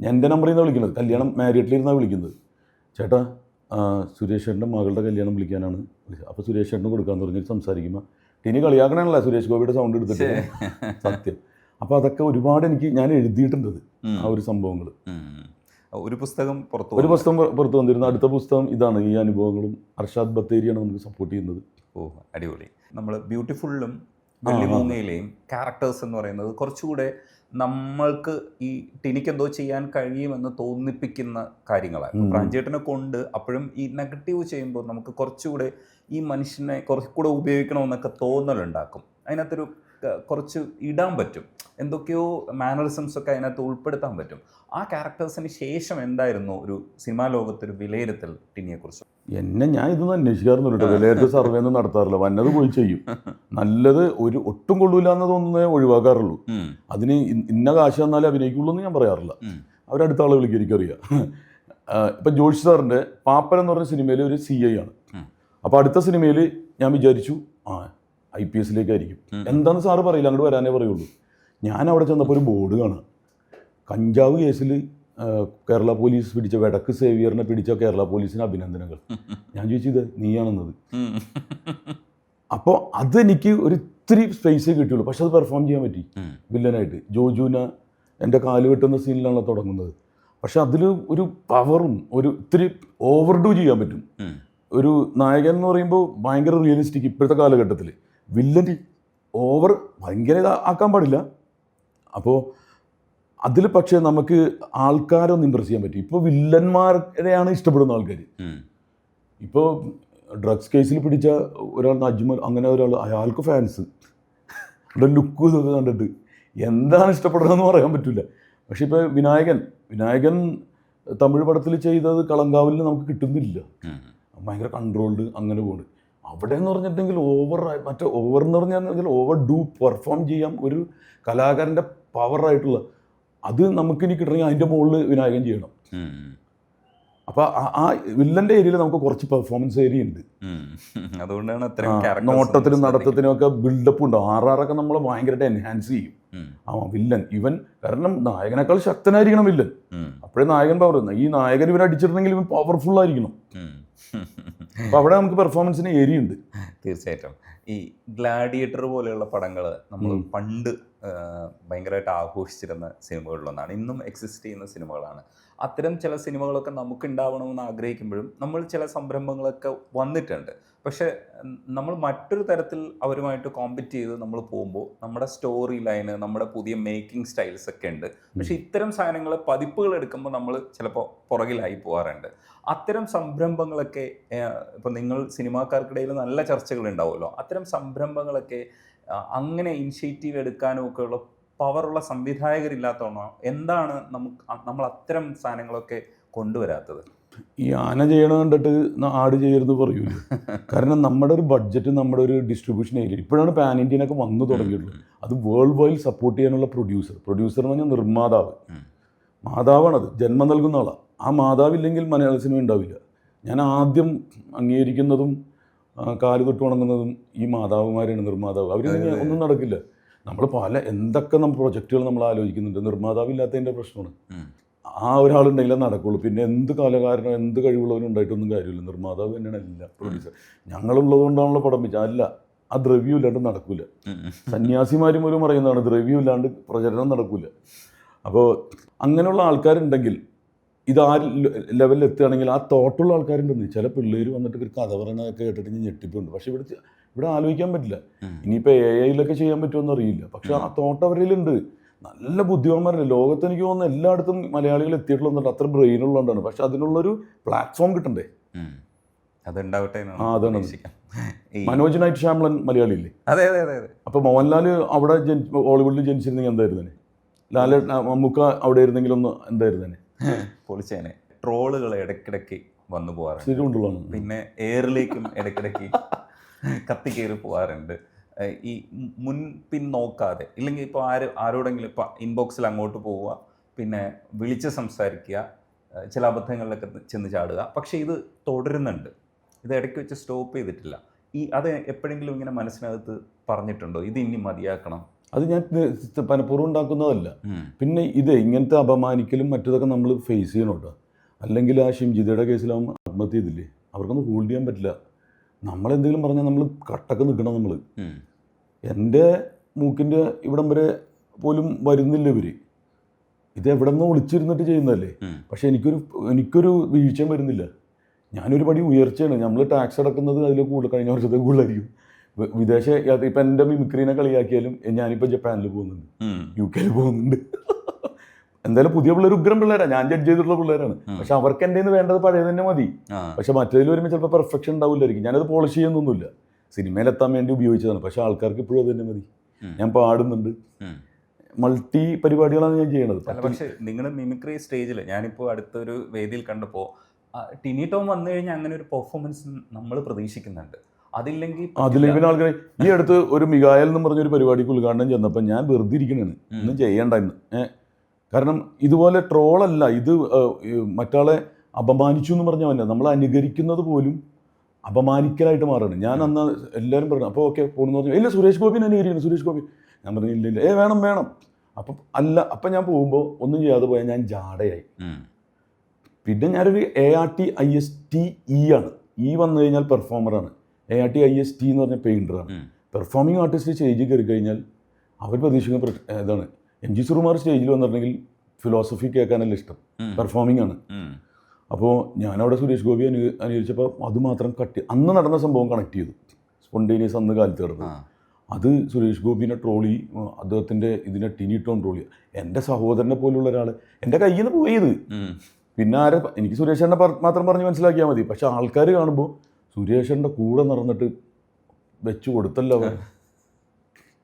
ഞാൻ എൻ്റെ നമ്പറിൽ നിന്നാണ് വിളിക്കുന്നത്, കല്യാണം മാരിയറ്റിലിരുന്നാണ് വിളിക്കുന്നത്. ചേട്ടാ സുരേഷ് ചേട്ടൻ്റെ മകളുടെ കല്യാണം വിളിക്കാനാണ് വിളിച്ചത്. അപ്പോൾ സുരേഷ് ചേട്ടന് കൊടുക്കാമെന്ന് പറഞ്ഞിട്ട് സംസാരിക്കുമ്പോൾ ഇനി കളിയാക്കണമല്ല സുരേഷ് ഗോപിയുടെ സൗണ്ട് എടുത്തിട്ട് സത്യം. അപ്പോൾ അതൊക്കെ ഒരുപാട് ഞാൻ എഴുതിയിട്ടുണ്ട് ആ ഒരു സംഭവങ്ങൾ. ഒരു പുസ്തകം പുറത്തു വന്നിരുന്നു. അടുത്ത പുസ്തകം ഇതാണ്, ഈ അനുഭവങ്ങളും. അർഷാദ് ബത്തേരിയാണ് നമുക്ക് സപ്പോർട്ട് ചെയ്യുന്നത്. ഓ അടിപൊളി. നമ്മൾ ബ്യൂട്ടിഫുള്ളിലും വെള്ളിമൂങ്ങയിലെയും ക്യാരക്ടേഴ്സ് എന്ന് പറയുന്നത് കുറച്ചുകൂടെ നമ്മൾക്ക് ഈ ടിനിക്കെന്തോ ചെയ്യാൻ കഴിയുമെന്ന് തോന്നിപ്പിക്കുന്ന കാര്യങ്ങളാണ്. പ്രാഞ്ചേട്ടനെ കൊണ്ട് അപ്പോഴും ഈ നെഗറ്റീവ് ചെയ്യുമ്പോൾ നമുക്ക് കുറച്ചുകൂടെ ഈ മനുഷ്യനെ കുറച്ചുകൂടെ ഉപയോഗിക്കണമെന്നൊക്കെ തോന്നലുണ്ടാക്കും. അതിനകത്തൊരു കുറച്ച് ഇടാൻ പറ്റും, എന്തൊക്കെയോ മാനറിസംസ് ഒക്കെ അതിനകത്ത് ഉൾപ്പെടുത്താൻ പറ്റും. ആ ക്യാരക്ടേഴ്സിന് ശേഷം എന്തായിരുന്നു ഒരു സിനിമാ ലോകത്തൊരു വിലയിരുത്തൽ ടിനിയെക്കുറിച്ച്? ഞാൻ ഇതൊന്നും അന്വേഷിക്കാറുണ്ട്, വിലയിരുത്തൽ സർവേ ഒന്നും നടത്താറില്ല. വന്നത് പോയി ചെയ്യും. നല്ലത് ഒട്ടും കൊള്ളൂല എന്ന് തോന്നുന്നേ ഒഴിവാക്കാറുള്ളൂ. അതിന് ഇന്ന കാശ് തന്നാലേ അഭിനയിക്കുള്ളൂ എന്ന് ഞാൻ പറയാറില്ല. അവരടുത്ത ആളെ വിളിക്കും, എനിക്കറിയാം. ഇപ്പം ജോഷി സാറിൻ്റെ പാപ്പൻ എന്ന് പറഞ്ഞ സിനിമയിൽ ഒരു CI ആണ്. അപ്പോൾ അടുത്ത സിനിമയിൽ ഞാൻ വിചാരിച്ചു IPS-ലേക്കായിരിക്കും. എന്താണെന്ന് സാറ് പറയില്ല, അങ്ങോട്ട് വരാനേ പറയുള്ളൂ. ഞാൻ അവിടെ ചെന്നപ്പോൾ ഒരു ബോർഡ് കാണാം, കഞ്ചാവ് കേസിൽ കേരള പോലീസ് പിടിച്ച വടക്ക് സേവിയറിനെ പിടിച്ച കേരള പോലീസിന് അഭിനന്ദനങ്ങൾ. ഞാൻ ചോദിച്ചത് നീയാണെന്നത്. അപ്പോൾ അതെനിക്ക് ഒരു ഇത്തിരി സ്പേസേ കിട്ടിയുള്ളൂ. പക്ഷെ അത് പെർഫോം ചെയ്യാൻ പറ്റി വില്ലനായിട്ട്. ജോജുവിനെ എൻ്റെ കാല് വെട്ടുന്ന സീനിലാണ് തുടങ്ങുന്നത്. പക്ഷെ അതിൽ ഒരു പവറും ഒരു ഇത്തിരി ഓവർഡു ചെയ്യാൻ പറ്റും. ഒരു നായകൻ എന്ന് പറയുമ്പോൾ ഭയങ്കര റിയലിസ്റ്റിക്. ഇപ്പോഴത്തെ കാലഘട്ടത്തിൽ വില്ലൻ ഭയങ്കര ആക്കാൻ പാടില്ല. അപ്പോൾ അതിൽ പക്ഷേ നമുക്ക് ആൾക്കാരൊന്നും ഇമ്പ്രസ് ചെയ്യാൻ പറ്റും. ഇപ്പോൾ വില്ലന്മാരെയാണ് ഇഷ്ടപ്പെടുന്ന ആൾക്കാർ. ഇപ്പോൾ ഡ്രഗ്സ് കേസിൽ പിടിച്ച ഒരാൾ അജ്മൽ, അങ്ങനെ ഒരാൾ, അയാൾക്ക് ഫാൻസ്. ഇവിടെ ലുക്ക് ഇതൊക്കെ കണ്ടിട്ട് എന്താണ് ഇഷ്ടപ്പെടുന്നതെന്ന് പറയാൻ പറ്റില്ല. പക്ഷെ ഇപ്പോൾ വിനായകൻ തമിഴ് പടത്തിൽ ചെയ്തത് കളങ്കാവിൽ നമുക്ക് കിട്ടുന്നില്ല. ഭയങ്കര കൺട്രോൾഡ് അങ്ങനെ പോകുന്നത്. അവിടെ എന്ന് പറഞ്ഞിട്ടുണ്ടെങ്കിൽ ഓവർ എന്ന് പറഞ്ഞാൽ ഓവർ ഡു പെർഫോം ചെയ്യാം. ഒരു കലാകാരൻ്റെ പവറായിട്ടുള്ള അത് നമുക്കിനി കിട്ടണമെങ്കിൽ അതിൻ്റെ മുകളിൽ വിനായകൻ ചെയ്യണം. അപ്പോൾ ആ വില്ലൻ്റെ ഏരിയയിൽ നമുക്ക് കുറച്ച് പെർഫോമൻസ് ഏരിയ ഉണ്ട്. അതുകൊണ്ടാണ് അത്രയും നോട്ടത്തിനും നടത്തത്തിനും ഒക്കെ ബിൽഡപ്പ് ഉണ്ടാവും. ആറാറൊക്കെ നമ്മൾ ഭയങ്കരമായിട്ട് എൻഹാൻസ് ചെയ്യും. വില്ലൻ ഇവൻ കാരണം നായകനേക്കാൾ ശക്തനായിരിക്കണം വില്ലൻ. അപ്പോഴേ നായകൻ പവർ. ഈ നായകൻ ഇവൻ അടിച്ചിട്ടുണ്ടെങ്കിൽ ഇവൻ പവർഫുൾ ആയിരിക്കണം. അപ്പോൾ അവിടെ നമുക്ക് പെർഫോമൻസിന് ഏരിയ ഉണ്ട്. തീർച്ചയായിട്ടും. ഈ ഗ്ലാഡിയേറ്റർ പോലെയുള്ള പടങ്ങൾ നമ്മൾ പണ്ട് ഭയങ്കരമായിട്ട് ആഘോഷിച്ചിരുന്ന സിനിമകളിലൊന്നാണ്. ഇന്നും എക്സിസ്റ്റ് ചെയ്യുന്ന സിനിമകളാണ്. അത്തരം ചില സിനിമകളൊക്കെ നമുക്ക് ഉണ്ടാവണമെന്ന് ആഗ്രഹിക്കുമ്പോഴും നമ്മൾ ചില സംരംഭങ്ങളൊക്കെ വന്നിട്ടുണ്ട്. പക്ഷേ നമ്മൾ മറ്റൊരു തരത്തിൽ അവരുമായിട്ട് കോമ്പറ്റ് ചെയ്ത് നമ്മൾ പോകുമ്പോൾ നമ്മുടെ സ്റ്റോറി ലൈന്, നമ്മുടെ പുതിയ മേക്കിംഗ് സ്റ്റൈൽസ് ഒക്കെ ഉണ്ട്. പക്ഷേ ഇത്തരം സാധനങ്ങൾ പതിപ്പുകൾ എടുക്കുമ്പോൾ നമ്മൾ ചിലപ്പോൾ പുറകിലായി പോകാറുണ്ട്. അത്തരം സംരംഭങ്ങളൊക്കെ ഇപ്പം നിങ്ങൾ സിനിമാക്കാർക്കിടയിൽ നല്ല ചർച്ചകൾ ഉണ്ടാവുമല്ലോ. അത്തരം സംരംഭങ്ങളൊക്കെ അങ്ങനെ ഇനിഷ്യേറ്റീവ് എടുക്കാനും ഒക്കെ ഉള്ള പവറുള്ള സംവിധായകരില്ലാത്തതാണോ? എന്താണ് നമ്മൾ അത്തരം സാധനങ്ങളൊക്കെ കൊണ്ടുവരാത്തത്? ഈ ആന ചെയ്യണത് കണ്ടിട്ട് ആട് ചെയ്യരുത് പറയൂല. കാരണം നമ്മുടെ ഒരു ബഡ്ജറ്റ്, നമ്മുടെ ഒരു ഡിസ്ട്രിബ്യൂഷൻ ഏരിയ ഇപ്പോഴാണ് പാൻ ഇന്ത്യനൊക്കെ വന്നു തുടങ്ങിയിട്ടുള്ളത്. അത് വേൾഡ് വൈഡ് സപ്പോർട്ട് ചെയ്യാനുള്ള പ്രൊഡ്യൂസർ എന്ന് പറഞ്ഞാൽ നിർമ്മാതാവ്, മാതാവാണത്, ജന്മം നൽകുന്ന ആളാണ്. ആ മാതാവില്ലെങ്കിൽ മലയാള സിനിമ ഉണ്ടാവില്ല. ഞാൻ ആദ്യം അംഗീകരിക്കുന്നതും കാല് തൊട്ട് വണങ്ങുന്നതും ഈ മാതാവുമാരാണ്, നിർമ്മാതാവ്. അവരില്ലെങ്കിൽ ഒന്നും നടക്കില്ല. നമ്മൾ എന്തൊക്കെ പ്രൊജക്റ്റുകൾ നമ്മൾ ആലോചിക്കുന്നുണ്ട്, നിർമ്മാതാവില്ലാത്തതിൻ്റെ പ്രശ്നമാണ്. ആ ഒരാളുണ്ടെങ്കിലേ നടക്കുള്ളൂ. പിന്നെ എന്ത് കലാകാരനോ എന്ത് കഴിവുള്ളവനും ഉണ്ടായിട്ടൊന്നും കാര്യമില്ല. നിർമ്മാതാവ് തന്നെയാണ് എല്ലാം. പ്രൊഡ്യൂസർ ഞങ്ങളുള്ളത് കൊണ്ടാണല്ലോ പടം വെച്ചാൽ അല്ല, ആ ദ്രവ്യം ഇല്ലാണ്ട് നടക്കില്ല. സന്യാസിമാരും പോലും പറയുന്നതാണ് ദ്രവ്യം ഇല്ലാണ്ട് പ്രചരണം നടക്കില്ല. അപ്പോൾ അങ്ങനെയുള്ള ആൾക്കാരുണ്ടെങ്കിൽ ഇത് ആ ലെവലിൽ എത്തുകയാണെങ്കിൽ ആ തോട്ടുള്ള ആൾക്കാരുണ്ടെന്ന്. ചില പിള്ളേർ വന്നിട്ട് ഒരു കഥ പറയണതൊക്കെ കേട്ടിട്ട് ഞാൻ ഞെട്ടിപ്പുണ്ട്. പക്ഷെ ഇവിടെ ആലോചിക്കാൻ പറ്റില്ല. ഇനിയിപ്പോൾ AI ചെയ്യാൻ പറ്റുമെന്ന് അറിയില്ല. പക്ഷെ ആ തോട്ട് അവരിലുണ്ട്. നല്ല ബുദ്ധിമാന്മാരല്ലേ ലോകത്ത്. എനിക്ക് തോന്നുന്നു എല്ലായിടത്തും മലയാളികൾ എത്തിയിട്ടുള്ളതുകൊണ്ട് അത്ര ബ്രെയിനുള്ളതുകൊണ്ടാണ്. പക്ഷെ അതിനുള്ളൊരു പ്ലാറ്റ്ഫോം കിട്ടണ്ടേ? അതുണ്ടാവട്ടെ. അതാണ്. മനോജ് നൈറ്റ് ശ്യാമളൻ മലയാളിയില്ലേ? അതെ അതെ അതെ അതെ. അപ്പോൾ മോഹൻലാൽ അവിടെ ഹോളിവുഡിൽ ജനിച്ചിരുന്നെങ്കിൽ എന്തായിരുന്നേ? മമ്മൂക്ക അവിടെ ആയിരുന്നെങ്കിലൊന്ന് എന്തായിരുന്നേ? പൊളിച്ചേനെ. ട്രോളുകൾ ഇടയ്ക്കിടയ്ക്ക് വന്നു പോകാറുണ്ട്. പിന്നെ എയറിലേക്കും ഇടയ്ക്കിടയ്ക്ക് കത്തിക്കയറി പോകാറുണ്ട്. ഈ മുൻപിൻ നോക്കാതെ, ഇല്ലെങ്കിൽ ഇപ്പോൾ ആരോടെങ്കിലും ഇപ്പോൾ ഇൻബോക്സിൽ അങ്ങോട്ട് പോവുക, പിന്നെ വിളിച്ച് സംസാരിക്കുക, ചില അബദ്ധങ്ങളിലൊക്കെ ചെന്ന് ചാടുക. പക്ഷേ ഇത് തുടരുന്നുണ്ട്. ഇത് ഇടയ്ക്ക് വെച്ച് സ്റ്റോപ്പ് ചെയ്തിട്ടില്ല. അത് എപ്പോഴെങ്കിലും ഇങ്ങനെ മനസ്സിനകത്ത് പറഞ്ഞിട്ടുണ്ടോ ഇത് ഇനി മതിയാക്കണം? അത് ഞാൻ പലപ്പോഴും ഉണ്ടാക്കുന്നതല്ല. പിന്നെ ഇങ്ങനത്തെ അപമാനിക്കലും മറ്റതൊക്കെ നമ്മൾ ഫേസ് ചെയ്യണം കേട്ടോ. അല്ലെങ്കിൽ ആ ഷിംജിതയുടെ കേസിലാവുമ്പോൾ ആത്മഹത്യ ചെയ്തില്ലേ, അവർക്കൊന്നും ഹോൾഡ് ചെയ്യാൻ പറ്റില്ല. നമ്മളെന്തെങ്കിലും പറഞ്ഞാൽ നമ്മൾ കട്ടൊക്കെ നിൽക്കണം. നമ്മൾ എൻ്റെ മൂക്കിൻ്റെ ഇവിടം വരെ പോലും വരുന്നില്ല ഇവർ. ഇത് എവിടെ നിന്നോ ഒളിച്ചിരുന്നിട്ട് ചെയ്യുന്നതല്ലേ. പക്ഷേ എനിക്കൊരു വീഴ്ചയും വരുന്നില്ല. ഞാനൊരു പടി ഉയർച്ചയാണ്. നമ്മൾ ടാക്സ് അടക്കുന്നത് അതിൽ കൂടുതൽ, കഴിഞ്ഞ വർഷത്തെ കൂടുതലായിരിക്കും. വിദേശ യാത്ര ഇപ്പം എൻ്റെ മിമിക്രീനെ കളിയാക്കിയാലും ഞാനിപ്പോൾ ജപ്പാനിൽ പോകുന്നുണ്ട്, UK പോകുന്നുണ്ട്. എന്തായാലും പുതിയ പിള്ളേർ ഉഗ്രം പിള്ളേരാണ്, ഞാൻ ജഡ്ജ് ചെയ്തിട്ടുള്ള പിള്ളേരാണ്. പക്ഷെ അവർക്ക് എൻ്റെ നിന്ന് വേണ്ടത് പഴയത് തന്നെ മതി. പക്ഷെ മറ്റേതിൽ വരുമ്പോൾ ചിലപ്പോൾ പെർഫെക്ഷൻ ഉണ്ടാവില്ലായിരിക്കും. ഞാനത് പോളിഷ് ചെയ്യുന്നൊന്നുമില്ല, സിനിമയിലെത്താൻ വേണ്ടി ഉപയോഗിച്ചതാണ്. പക്ഷെ ആൾക്കാർക്ക് ഇപ്പോഴും അത് തന്നെ മതി. ഞാൻ പാടുന്നുണ്ട്, മൾട്ടി പരിപാടികളാണ് ഞാൻ ചെയ്യണത്. പക്ഷേ നിങ്ങളുടെ മിമിക്രി സ്റ്റേജിൽ ഞാനിപ്പോൾ അടുത്തൊരു വേദിയിൽ കണ്ടപ്പോൾ ടിനി ടോം വന്നു കഴിഞ്ഞാൽ അങ്ങനെ ഒരു പെർഫോമൻസ് നമ്മൾ പ്രതീക്ഷിക്കുന്നുണ്ട്. അതില്ലെങ്കിൽ ആൾക്കാർ ഈ അടുത്ത് ഒരു മികായൽ എന്ന് പറഞ്ഞൊരു പരിപാടിക്ക് ഉദ്ഘാടനം ചെന്നപ്പോൾ ഞാൻ വെറുതെ ഇരിക്കണേന്ന്, ഒന്നും ചെയ്യണ്ട എന്ന്. കാരണം ഇതുപോലെ ട്രോളല്ല ഇത്, മറ്റാളെ അപമാനിച്ചു എന്ന് പറഞ്ഞാൽ മതി. നമ്മൾ അനുകരിക്കുന്നത് പോലും അപമാനിക്കലായിട്ട് മാറുകയാണ്. ഞാൻ അന്ന് എല്ലാവരും പറഞ്ഞു അപ്പോൾ ഓക്കെ പോണെന്ന് പറഞ്ഞു. ഇല്ല സുരേഷ് ഗോപിനെ അനുകരിക്കണം, സുരേഷ് ഗോപി. ഞാൻ പറഞ്ഞു ഇല്ല ഇല്ല വേണം. അപ്പം ഞാൻ പോകുമ്പോൾ ഒന്നും ചെയ്യാതെ പോയാൽ ഞാൻ ജാടയായി. പിന്നെ ഞാനൊരു ARTISTE ആണ്. വന്നു കഴിഞ്ഞാൽ പെർഫോമറാണ്. ARTIST എന്ന് പറഞ്ഞ പെയിൻറ്ററാണ്. പെർഫോമിംഗ് ആർട്ടിസ്റ്റ് സ്റ്റേജിൽ കയറി കഴിഞ്ഞാൽ അവർ പ്രതീക്ഷിക്കുന്ന ഇതാണ്. MG സുകുമാർ സ്റ്റേജിൽ വന്നിട്ടുണ്ടെങ്കിൽ ഫിലോസഫി കേൾക്കാനല്ല ഇഷ്ടം, പെർഫോമിംഗ് ആണ്. അപ്പോൾ ഞാനവിടെ സുരേഷ് ഗോപി അനുകരിച്ചപ്പോൾ അത് മാത്രം അന്ന് നടന്ന സംഭവം കണക്ട് ചെയ്തു. സ്പോണ്ടേനിയസ് അന്ന് കാലത്ത് കിടന്നു. അത് സുരേഷ് ഗോപിനെ ട്രോളി, അദ്ദേഹത്തിൻ്റെ ഇതിനെ ടിനി ടോം ട്രോളി. എൻ്റെ സഹോദരനെ പോലുള്ള ഒരാൾ എൻ്റെ കയ്യിൽ നിന്ന് പോയത്. പിന്നെ എനിക്ക് സുരേഷേട്ടനെ മാത്രം പറഞ്ഞ് മനസ്സിലാക്കിയാൽ മതി. പക്ഷെ ആൾക്കാർ കാണുമ്പോൾ സുരേഷേട്ടൻ്റെ കൂടെ നടന്നിട്ട് വെച്ച് കൊടുത്തല്ലോ.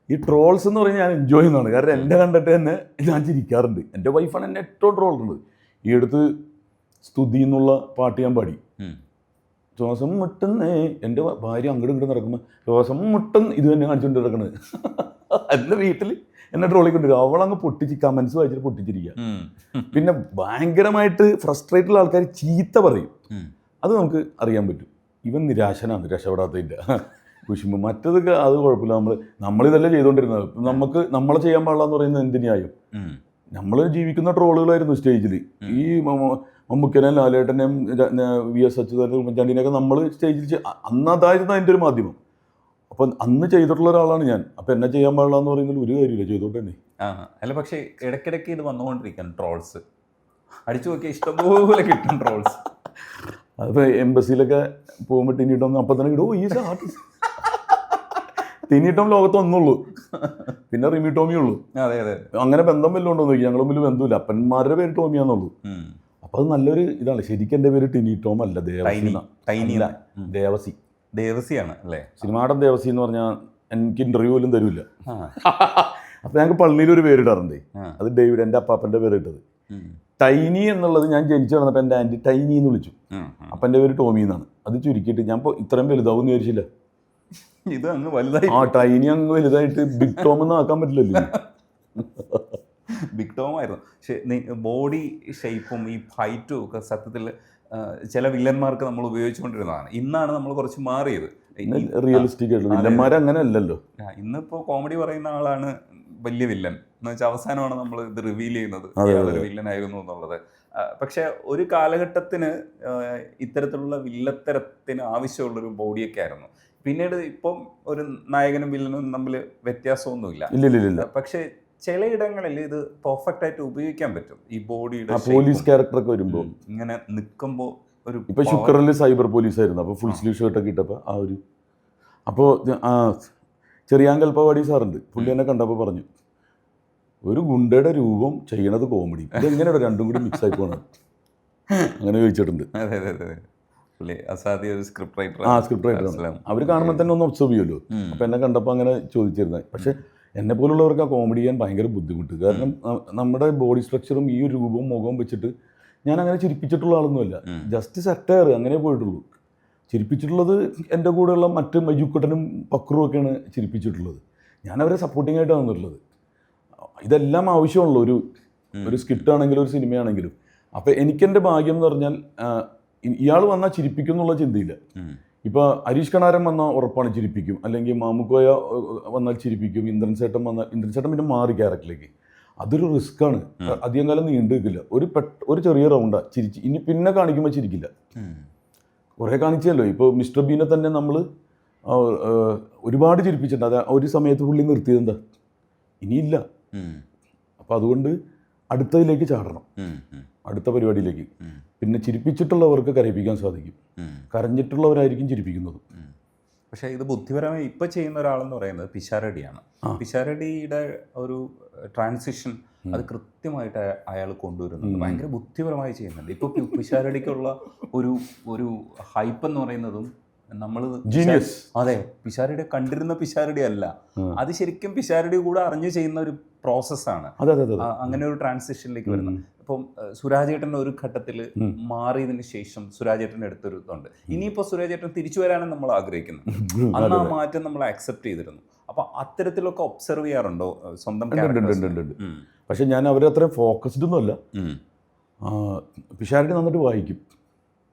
ഈ ട്രോൾസ് എന്ന് പറഞ്ഞാൽ ഞാൻ എൻജോയ് ചെയ്യുന്നതാണ്. കാരണം എൻ്റെ കണ്ടിട്ട് തന്നെ ഞാൻ ചിരിക്കാറുണ്ട്. എൻ്റെ വൈഫാണ് എന്നെ ഏറ്റവും ട്രോൾ ഉള്ളത്. ഈ അടുത്ത് സ്തുതി എന്നുള്ള പാട്ട് ഞാൻ പാടി. ശ്വാസം മുട്ടുന്നേ, എൻ്റെ ഭാര്യ അങ്ങോട്ടും ഇങ്ങോട്ടും നടക്കുമ്പോൾ ശ്വാസം മുട്ടുന്ന ഇത് തന്നെ കാണിച്ചുകൊണ്ട് നടക്കണത്. എൻ്റെ വീട്ടിൽ എന്നെ ട്രോളിക്കൊണ്ടിരിക്കും. അവളങ്ങ് പൊട്ടിച്ച് കമൻസ് വായിച്ചിട്ട് പൊട്ടിച്ചിരിക്കുക. പിന്നെ ഭയങ്കരമായിട്ട് ഫ്രസ്ട്രേറ്റുള്ള ആൾക്കാർ ചീത്ത പറയും, അത് നമുക്ക് അറിയാൻ പറ്റും. ഇവൻ നിരാശനാണ്, രക്ഷപ്പെടാത്തതിൻ്റെ കുശുമ്പ്. മറ്റതൊക്കെ അത് കുഴപ്പമില്ല. നമ്മളിതെല്ലാം ചെയ്തുകൊണ്ടിരുന്നത്. നമ്മളെ ചെയ്യാൻ പാടില്ല എന്ന് പറയുന്നത് എന്ത് ന്യായം? നമ്മൾ ജീവിക്കുന്ന ട്രോളുകളായിരുന്നു സ്റ്റേജിൽ. ഈ മമ്മൂക്കനെയും ലാലേട്ടനെയും VS അച്യുതാനന്ദനും ഉമ്മൻചാണ്ടിനെയൊക്കെ നമ്മൾ സ്റ്റേജിൽ അതായിരുന്നു അതിൻ്റെ ഒരു മാധ്യമം. അപ്പം അന്ന് ചെയ്തിട്ടുള്ള ഒരാളാണ് ഞാൻ. അപ്പം എന്നെ ചെയ്യാൻ പാടില്ല എന്ന് പറയുന്നതിൽ ഒരു കാര്യമില്ല, ചെയ്തോണ്ട് തന്നെ. അല്ല, പക്ഷേ ഇടയ്ക്കിടയ്ക്ക് ഇത് വന്നുകൊണ്ടിരിക്കണം ട്രോൾസ്. അടിച്ചു നോക്കിയാൽ ഇഷ്ടംപോലെ കിട്ടും ട്രോൾസ്. അതിപ്പോൾ എംബസിയിലൊക്കെ പോകുമ്പോൾ ടിനിട്ടോം അപ്പം തന്നെ കിട്ടും, ഈ ആർട്ടിസ്റ്റ്. ടിനിട്ടോം ലോകത്ത് ഒന്നുള്ളൂ, പിന്നെ റിമി ടോമിയേ ഉള്ളൂ. അതെ അതെ. അങ്ങനെ ബന്ധം വല്ലതും ഉണ്ടോ നോക്കി, ഞങ്ങൾ തമ്മിൽ ബന്ധമില്ല. അപ്പന്മാരുടെ പേര് ടോമിയാന്നുള്ളൂ. അപ്പോൾ അത് നല്ലൊരു ഇതാണ്. ശരിക്കും എൻ്റെ പേര് ടിനി ടോം അല്ല, ദേവസി. ദേവസിയാണ് അല്ലേ? സിനിമാടൻ ദേവസി എന്ന് പറഞ്ഞാൽ എനിക്ക് ഇൻ്റർവ്യൂ പോലും തരില്ല. അപ്പോൾ ഞങ്ങൾക്ക് പള്ളിയിലൊരു പേരിടാറുണ്ട്, അത് ഡേവിഡ്, എൻ്റെ അപ്പാപ്പൻ്റെ പേര് ഇട്ടത്. ടൈനി എന്നുള്ളത് ഞാൻ ജനിച്ചു നടന്നപ്പോൾ എൻ്റെ ആൻറ്റി ടൈനി എന്ന് വിളിച്ചു. അപ്പം എൻ്റെ പേര് ടോമി എന്നാണ്. അത് ചുരുക്കിയിട്ട് ഞാൻ ഇപ്പോൾ ഇത്രയും വലുതാവും എന്ന് വിചാരിച്ചില്ല. ഇത് അങ്ങ് വലുതായി. ടൈനി അങ്ങ് വലുതായിട്ട് ബിഗ് ടോം എന്ന് ആക്കാൻ പറ്റില്ലല്ലോ. ബിഗ് ടോം ആയിരുന്നു. പക്ഷേ ബോഡി ഷേപ്പും ഈ ഹൈറ്റും ഒക്കെ സത്യത്തിൽ ചില വില്ലന്മാർക്ക് നമ്മൾ ഉപയോഗിച്ചുകൊണ്ടിരുന്നതാണ്. ഇന്നാണ് നമ്മൾ കുറച്ച് മാറിയത്. റിയലിസ്റ്റിക് ആയിട്ടുള്ള വില്ലന്മാർ അങ്ങനെ അല്ലല്ലോ. ഇന്നിപ്പോൾ കോമഡി പറയുന്ന ആളാണ് വലിയ വില്ലൻ എന്ന് വെച്ചാൽ അവസാനമാണ് നമ്മൾ ഇത് റിവീൽ ചെയ്യുന്നത് അതൊരു വില്ലനായിരുന്നു എന്നുള്ളത്. പക്ഷെ ഒരു കാലഘട്ടത്തിന് ഇത്തരത്തിലുള്ള വില്ലത്തരത്തിന് ആവശ്യമുള്ളൊരു ബോഡിയൊക്കെ ആയിരുന്നു. പിന്നീട് ഇപ്പം ഒരു നായകനും വില്ലനും തമ്മിൽ വ്യത്യാസമൊന്നുമില്ല. പക്ഷെ ചിലയിടങ്ങളിൽ ഇത് പെർഫെക്റ്റ് ആയിട്ട് ഉപയോഗിക്കാൻ പറ്റും. ഈ ബോഡിയുടെ പോലീസ് ക്യാരക്ടറൊക്കെ വരുമ്പോൾ ഇങ്ങനെ നിൽക്കുമ്പോൾ ഒരു ഇപ്പം ശുക്രനിൽ സൈബർ പോലീസ് ആയിരുന്നു. അപ്പോൾ ഫുൾ സ്ലീവ് ഷർട്ടൊക്കെ ഇട്ടപ്പോൾ ആ ഒരു അപ്പോൾ ചെറിയാങ്കൽപ്പവാടി സാറുണ്ട്, പുള്ളി എന്നെ കണ്ടപ്പോൾ പറഞ്ഞു, ഒരു ഗുണ്ടയുടെ രൂപം ചെയ്യണത് കോമഡി, ഇതെങ്ങനെയാണ് രണ്ടും കൂടി മിക്സ് ആയി പോകണം അങ്ങനെ ചോദിച്ചിട്ടുണ്ട്. സ്ക്രിപ്റ്റ് റൈറ്ററാണ്. അവർ കാണുമ്പോൾ തന്നെ ഒന്ന് ഒബ്സർവ് ചെയ്യുമല്ലോ. അപ്പോൾ എന്നെ കണ്ടപ്പോൾ അങ്ങനെ ചോദിച്ചിരുന്നത്. പക്ഷേ എന്നെ പോലുള്ളവർക്ക് ആ കോമഡി ചെയ്യാൻ ഭയങ്കര ബുദ്ധിമുട്ട്. കാരണം നമ്മുടെ ബോഡി സ്ട്രക്ചറും ഈ ഒരു രൂപവും മുഖവും വെച്ചിട്ട് ഞാൻ അങ്ങനെ ചിരിപ്പിച്ചിട്ടുള്ള ആളൊന്നുമല്ല. ജസ്റ്റ് സെറ്റയർ അങ്ങനെ പോയിട്ടുള്ളൂ. ചിരിപ്പിച്ചിട്ടുള്ളത് എൻ്റെ കൂടെയുള്ള മറ്റ് മജുക്കുട്ടനും പക്രും ഒക്കെയാണ് ചിരിപ്പിച്ചിട്ടുള്ളത്. ഞാൻ അവരെ സപ്പോർട്ടിംഗ് ആയിട്ടാണ് വന്നിട്ടുള്ളത്. ഇതെല്ലാം ആവശ്യമുള്ളൂ ഒരു സ്കിറ്റാണെങ്കിലും ഒരു സിനിമയാണെങ്കിലും. അപ്പോൾ എനിക്കെൻ്റെ ഭാഗ്യം എന്ന് പറഞ്ഞാൽ ഇയാൾ വന്നാൽ ചിരിപ്പിക്കും എന്നുള്ള ചിന്തയില്ല. ഇപ്പോൾ ഹരീഷ് കണാരൻ വന്നാൽ ഉറപ്പാണ് ചിരിപ്പിക്കും, അല്ലെങ്കിൽ മാമുക്കോയ വന്നാൽ ചിരിപ്പിക്കും, ഇന്ദ്രൻ ചേട്ടൻ പിന്നെ മാറി ക്യാരക്ടറിലേക്ക്. അതൊരു റിസ്ക്കാണ്, അധികം കാലം നീണ്ടു നിൽക്കില്ല. ഒരു ചെറിയ റൗണ്ടാണ് ചിരിച്ച്, ഇനി പിന്നെ കാണിക്കുമ്പോൾ ചിരിക്കില്ല. കുറേ കാണിച്ചല്ലോ. ഇപ്പോൾ മിസ്റ്റർ ബീനെ തന്നെ നമ്മൾ ഒരുപാട് ചിരിപ്പിച്ചിട്ടുണ്ട്. അത് ഒരു സമയത്ത് പുള്ളി നിർത്തിയതെന്താ, ഇനിയില്ല. അപ്പോൾ അതുകൊണ്ട് അടുത്തതിലേക്ക് ചാടണം, അടുത്ത പരിപാടിയിലേക്ക്. പിന്നെ ചിരിപ്പിച്ചിട്ടുള്ളവർക്ക് കരയിപ്പിക്കാൻ സാധിക്കും, കരഞ്ഞിട്ടുള്ളവരായിരിക്കും ചിരിപ്പിക്കുന്നത്. പക്ഷേ ഇത് ബുദ്ധിപരമായി ഇപ്പോൾ ചെയ്യുന്ന ഒരാളെന്ന് പറയുന്നത് പിഷാരടിയാണ്. പിഷാരടിയുടെ ഒരു ട്രാൻസിഷൻ അത് കൃത്യമായിട്ട് അയാൾ കൊണ്ടുവരുന്നുണ്ട്, ഭയങ്കര ബുദ്ധിപരമായി ചെയ്യുന്നുണ്ട്. ഇപ്പോൾ പിഷാരടിക്കുള്ള ഒരു ഹൈപ്പ് എന്ന് പറയുന്നതും നമ്മൾ അതെ പിഷാരടി കണ്ടിരുന്ന പിഷാരടി അല്ല, അത് ശരിക്കും പിഷാരടി കൂടെ അറിഞ്ഞു ചെയ്യുന്ന ഒരു പ്രോസസ്സാണ്. അങ്ങനെ ഒരു ട്രാൻസിഷനിലേക്ക് വരുന്നത്. ഇപ്പം സുരാജേട്ടൻ്റെ ഒരു ഘട്ടത്തിൽ മാറിയതിന് ശേഷം സുരാജേട്ടൻ്റെ അടുത്തൊരു ഇതുണ്ട്. ഇനിയിപ്പോൾ സുരാജേട്ടൻ തിരിച്ചു വരാനും നമ്മൾ ആഗ്രഹിക്കുന്നു. അന്ന് ആ മാറ്റം നമ്മൾ അക്സെപ്റ്റ് ചെയ്തിരുന്നു. അപ്പം അത്തരത്തിലൊക്കെ ഒബ്സർവ് ചെയ്യാറുണ്ടോ സ്വന്തം? പക്ഷെ ഞാൻ അവരത്രയും ഫോക്കസ്ഡ് ഒന്നുമല്ല. പിഷാരടി നന്നായിട്ട് വായിക്കും.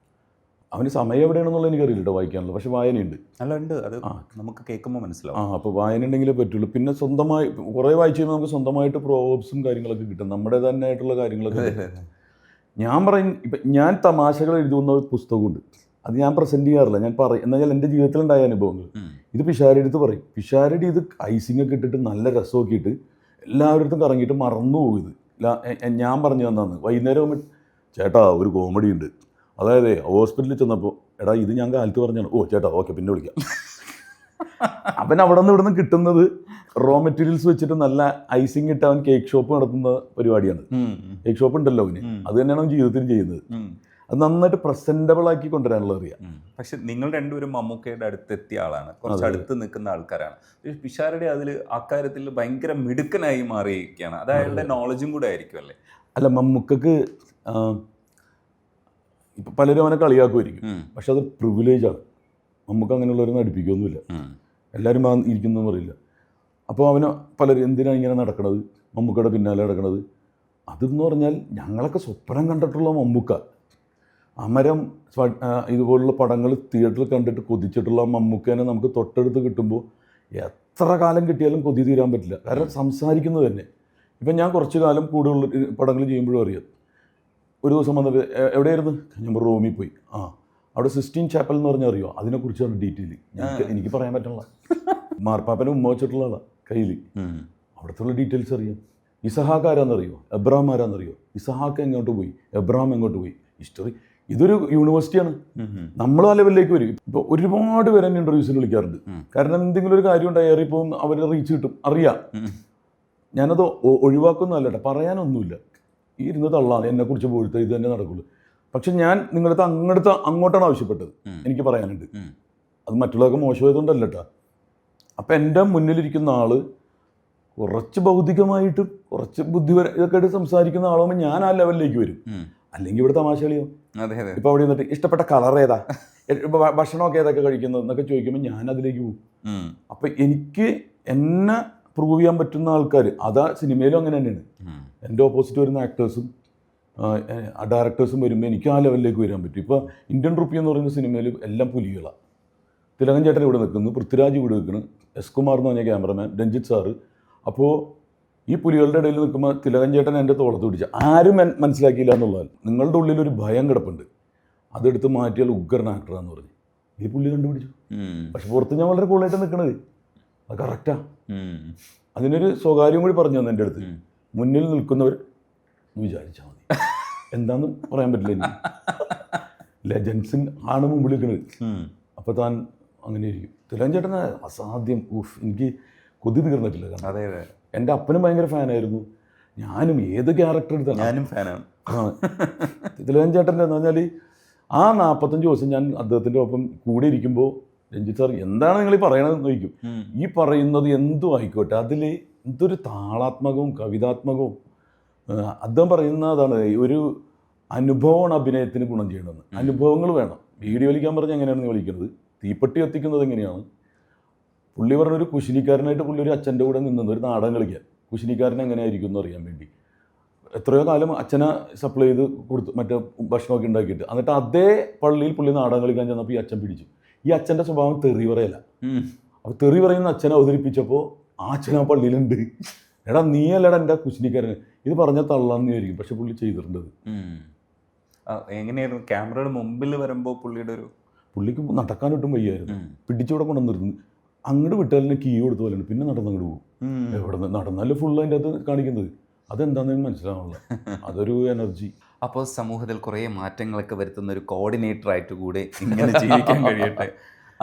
അവന് സമയം എവിടെയാണെന്നുള്ളത് എനിക്കറിയില്ല കേട്ടോ, വായിക്കാനുള്ളത്. പക്ഷെ വായനയുണ്ട്. അല്ല ഉണ്ട്, അത് നമുക്ക് കേൾക്കുമ്പോൾ മനസ്സിലാവും. അപ്പോൾ വായന ഉണ്ടെങ്കിലേ പറ്റുള്ളൂ. പിന്നെ സ്വന്തമായി കുറേ വായിച്ച് കഴിയുമ്പോൾ നമുക്ക് സ്വന്തമായിട്ട് പ്രോബ്സും കാര്യങ്ങളൊക്കെ കിട്ടും, നമ്മുടെ തന്നെ ആയിട്ടുള്ള കാര്യങ്ങളൊക്കെ. ഞാൻ പറയും, ഇപ്പം ഞാൻ തമാശകൾ എഴുതുന്ന പുസ്തകമുണ്ട്, അത് ഞാൻ പ്രസൻറ്റ് ചെയ്യാറില്ല. ഞാൻ പറയും എന്നാൽ എൻ്റെ ജീവിതത്തിലുണ്ടായ അനുഭവങ്ങൾ ഇത് പിഷാരടി അടുത്ത് പറയും. പിഷാരടി ഇത് ഐസിങ് ഒക്കെ ഇട്ടിട്ട് നല്ല രസമൊക്കെ ഇട്ട് എല്ലാവരുടെ കറങ്ങിയിട്ട് മറന്നു പോകും. ഇത് ഞാൻ പറഞ്ഞു തന്നാന്ന്. വൈകുന്നേരം ചേട്ടാ ഒരു കോമഡി ഉണ്ട്, അതായത് ഹോസ്പിറ്റലിൽ ചെന്നപ്പോൾ എടാ ഇത് ഞാൻ കാലത്ത് പറഞ്ഞാണ്, ഓ ചേട്ടാ ഓക്കെ പിന്നെ വിളിക്കാം. അവൻ അവിടെ നിന്ന് ഇവിടുന്ന് കിട്ടുന്നത് റോ മെറ്റീരിയൽസ് വെച്ചിട്ട് നല്ല ഐസിങ് ഇട്ട് അവൻ കേക്ക് ഷോപ്പ് നടത്തുന്ന പരിപാടിയാണ്. കേക്ക് ഷോപ്പ് ഉണ്ടല്ലോ അവന്, അത് തന്നെയാണ് അവൻ ജീവിതത്തിൽ ചെയ്യുന്നത്. അത് നന്നായിട്ട് പ്രസൻറ്റബിൾ ആക്കി കൊണ്ടുവരാനുള്ള അറിയാം. പക്ഷെ നിങ്ങൾ രണ്ടുപേരും മമ്മൂക്കയുടെ അടുത്തെത്തിയ ആളാണ്, കുറച്ച് അടുത്ത് നിൽക്കുന്ന ആൾക്കാരാണ്. പിഷാരടി അതിൽ അക്കാര്യത്തിൽ ഭയങ്കര മിടുക്കനായി മാറിയിരിക്കുകയാണ്. അത് അയാളുടെ നോളജും കൂടെ ആയിരിക്കും അല്ലേ? അല്ല, മമ്മൂക്കക്ക് ഇപ്പം പലരും അവനെ കളിയാക്കുമായിരിക്കും, പക്ഷെ അത് പ്രിവിലേജാണ്. നമുക്ക് അങ്ങനെയുള്ളവരൊന്നും അടുപ്പിക്കുകയൊന്നുമില്ല. എല്ലാവരും ഇരിക്കുന്നതെന്ന് പറയില്ല. അപ്പോൾ അവന് പലരും എന്തിനാണ് ഇങ്ങനെ നടക്കണത്, മമ്മൂക്കയുടെ പിന്നാലെ നടക്കണത്. അതെന്ന് പറഞ്ഞാൽ ഞങ്ങളൊക്കെ സ്വപ്നം കണ്ടിട്ടുള്ള മമ്മൂക്ക, അമരം ഇതുപോലുള്ള പടങ്ങൾ തിയേറ്ററിൽ കണ്ടിട്ട് കൊതിച്ചിട്ടുള്ള മമ്മൂക്കേനെ നമുക്ക് തൊട്ടടുത്ത് കിട്ടുമ്പോൾ എത്ര കാലം കിട്ടിയാലും കൊതി തീരാൻ പറ്റില്ല. കാരണം സംസാരിക്കുന്നത് തന്നെ. ഇപ്പം ഞാൻ കുറച്ച് കാലം കൂടുതൽ പടങ്ങൾ ചെയ്യുമ്പോഴും അറിയാം. ഒരു ദിവസം വന്നിട്ട് എവിടെയായിരുന്നു, ഞാൻ റോമിൽ പോയി. അവിടെ സിസ്റ്റീൻ ചാപ്പൽ എന്ന് പറഞ്ഞാൽ അറിയോ, അതിനെക്കുറിച്ചാണ് ഡീറ്റെയിൽ എനിക്ക് പറയാൻ പറ്റുള്ള. മാർപ്പാപ്പനെ ഉമ്മ വെച്ചിട്ടുള്ള ആളാണ് കയ്യിൽ. അവിടുത്തെ ഡീറ്റെയിൽസ് അറിയാം. ഇസഹാക്ക് ആരാന്നറിയോ, എബ്രഹാം ആരാന്നറിയോ, ഇസഹാക്ക് എങ്ങോട്ട് പോയി, എബ്രഹാം എങ്ങോട്ട് പോയി, ഹിസ്റ്ററി. ഇതൊരു യൂണിവേഴ്സിറ്റിയാണ്. നമ്മൾ ആ ലെവലിലേക്ക് വരും. ഇപ്പോൾ ഒരുപാട് പേര് എന്നെ ഇൻ്റർവ്യൂസിന് വിളിക്കാറുണ്ട്. കാരണം എന്തെങ്കിലും ഒരു കാര്യം ഉണ്ടായി ഇപ്പോൾ അവരെ റീച്ച് കിട്ടും, അറിയാം. ഞാനത് ഒഴിവാക്കുന്നതല്ല കേട്ടോ, പറയാനൊന്നുമില്ല. ഈ ഇരുന്ന് തള്ളാണ് എന്നെക്കുറിച്ച് പോയിട്ട് ഇത് തന്നെ നടക്കുള്ളൂ. പക്ഷെ ഞാൻ നിങ്ങളുടെ അങ്ങോട്ടാണ് ആവശ്യപ്പെട്ടത്, എനിക്ക് പറയാനുണ്ട്. അത് മറ്റുള്ളവർക്ക് മോശമായതുകൊണ്ടല്ല കേട്ടോ. അപ്പം എൻ്റെ മുന്നിലിരിക്കുന്ന ആള് കുറച്ച് ഭൗതികമായിട്ടും കുറച്ച് ഇതൊക്കെ ആയിട്ട് സംസാരിക്കുന്ന ആളാകുമ്പോൾ ഞാൻ ആ ലെവലിലേക്ക് വരും. അല്ലെങ്കിൽ ഇവിടെ തമാശ കളിയോ. ഇപ്പൊ അവിടെ നിന്നിട്ട് ഇഷ്ടപ്പെട്ട കളർ ഏതാ, ഭക്ഷണമൊക്കെ ഏതൊക്കെ കഴിക്കുന്നത് എന്നൊക്കെ ചോദിക്കുമ്പോൾ ഞാൻ അതിലേക്ക് പോകും. അപ്പൊ എനിക്ക് എന്നെ പ്രൂവ് ചെയ്യാൻ പറ്റുന്ന ആൾക്കാർ, അതാ സിനിമയിലും അങ്ങനെ തന്നെയാണ്. എൻ്റെ ഓപ്പോസിറ്റ് വരുന്ന ആക്ടേഴ്സും ഡയറക്ടേഴ്സും വരുമ്പോൾ എനിക്ക് ആ ലെവലിലേക്ക് വരാൻ പറ്റും. ഇപ്പോൾ ഇന്ത്യൻ റുപ്പി എന്ന് പറയുന്ന സിനിമയിൽ എല്ലാം പുലികളാണ്. തിലകൻ ചേട്ടൻ ഇവിടെ നിൽക്കുന്നു, പൃഥ്വിരാജ് ഇവിടെ നിൽക്കുന്നു, എസ് കുമാർ എന്ന് പറഞ്ഞ ക്യാമറമാൻ, രഞ്ജിത്ത് സാറ്. അപ്പോൾ ഈ പുലികളുടെ ഇടയിൽ നിൽക്കുമ്പോൾ തിലകൻ ചേട്ടൻ എൻ്റെ തോളത്ത് പിടിച്ച ആരും മനസ്സിലാക്കിയില്ല എന്നുള്ളതാണ്. നിങ്ങളുടെ ഉള്ളിലൊരു ഭയം കിടപ്പുണ്ട്, അതെടുത്ത് മാറ്റിയാൽ ഉഗ്രൻ ആക്ടറാന്ന് പറഞ്ഞു ഈ പുള്ളി കണ്ടുപിടിച്ചു. പക്ഷെ പുറത്ത് ഞാൻ വളരെ കൂളായിട്ട് നിൽക്കണത് അത് കറക്റ്റാ. അതിനൊരു സ്വകാര്യം കൂടി പറഞ്ഞു തന്നെ എൻ്റെ അടുത്ത്, മുന്നിൽ നിൽക്കുന്നവർ വിചാരിച്ചാൽ മതി, എന്താണെന്ന് പറയാൻ പറ്റില്ല എനിക്ക്. ലെജൻസിൻ ആണ് മുമ്പിൽ നിൽക്കുന്നത്. അപ്പോൾ താൻ അങ്ങനെ ഇരിക്കും. തിലകൻ ചേട്ടന് അസാധ്യം. എനിക്ക് കൊതി തീർന്നിട്ടില്ല. കാരണം എൻ്റെ അപ്പനും ഭയങ്കര ഫാനായിരുന്നു, ഞാനും ഏത് ക്യാരക്ടർ എടുത്താൽ ഞാനും ഫാനാണ്. തിലകൻ ചേട്ടൻ്റെ എന്ന് പറഞ്ഞാൽ ആ 45 ദിവസം ഞാൻ അദ്ദേഹത്തിൻ്റെ ഒപ്പം കൂടെ ഇരിക്കുമ്പോൾ രഞ്ജിത്ത് സാർ എന്താണ് നിങ്ങൾ ഈ പറയണതെന്ന് ചോദിക്കും. ഈ പറയുന്നത് എന്തും ആയിക്കോട്ടെ, അതിൽ എന്തൊരു താളാത്മകവും കവിതാത്മകവും. അദ്ദേഹം പറയുന്നതാണ് ഒരു അനുഭവമാണ് അഭിനയത്തിന് ഗുണം ചെയ്യണമെന്ന്. അനുഭവങ്ങൾ വേണം. വീഡിയോ വലിക്കാൻ പറഞ്ഞാൽ എങ്ങനെയാണ് വിളിക്കുന്നത്, തീപ്പെട്ടി എത്തിക്കുന്നത് എങ്ങനെയാണ്. പുള്ളി പറഞ്ഞൊരു കുശിനിക്കാരനായിട്ട് പുള്ളി ഒരു അച്ഛൻ്റെ കൂടെ നിന്നത് ഒരു നാടകം കളിക്കാൻ. കുശിനിക്കാരൻ എങ്ങനെയായിരിക്കും എന്ന് അറിയാൻ വേണ്ടി എത്രയോ കാലം അച്ഛനെ സപ്ലൈ ചെയ്ത് കൊടുത്തു, മറ്റേ ഭക്ഷണമൊക്കെ ഉണ്ടാക്കിയിട്ട്. എന്നിട്ട് അതേ പള്ളിയിൽ പുള്ളി നാടകം കളിക്കാൻ ചെന്നപ്പോൾ ഈ അച്ഛൻ പിടിച്ചു. ഈ അച്ഛൻ്റെ സ്വഭാവം തെറി പറയല. അപ്പോൾ തെറി പറയുന്ന അച്ഛനെ അവതരിപ്പിച്ചപ്പോൾ ആ അച്ഛൻ ആ പള്ളിയിലുണ്ട്. എടാ നീ അല്ലടാ എൻ്റെ കുശിനിക്കാരൻ, ഇത് പറഞ്ഞാൽ തള്ളാന്ന് വിചാരിക്കും. പക്ഷെ പുള്ളി ചെയ്തിട്ടുണ്ട്. എങ്ങനെയായിരുന്നു ക്യാമറയുടെ മുമ്പിൽ വരുമ്പോൾ പുള്ളിക്ക് നടക്കാനൊട്ടും വയ്യായിരുന്നു. പിടിച്ചവിടെ കൊണ്ടുവന്നിരുന്നു. അങ്ങോട്ട് വിട്ടാലിന് കീ കൊടുത്ത പോലെയാണ്. പിന്നെ നടന്നങ്ങോട്ട് പോകും. എവിടെ നിന്ന് നടന്നാലും ഫുള്ള് അതിൻ്റെ അകത്ത് കാണിക്കുന്നത് അതെന്താണെന്ന് മനസ്സിലാവുന്നില്ല. അതൊരു എനർജി. അപ്പോൾ സമൂഹത്തിൽ കുറേ മാറ്റങ്ങളൊക്കെ വരുത്തുന്ന ഒരു കോർഡിനേറ്റർ ആയിട്ട് കൂടെ ഇങ്ങനെ ജീവിക്കാൻ കഴിയട്ടെ.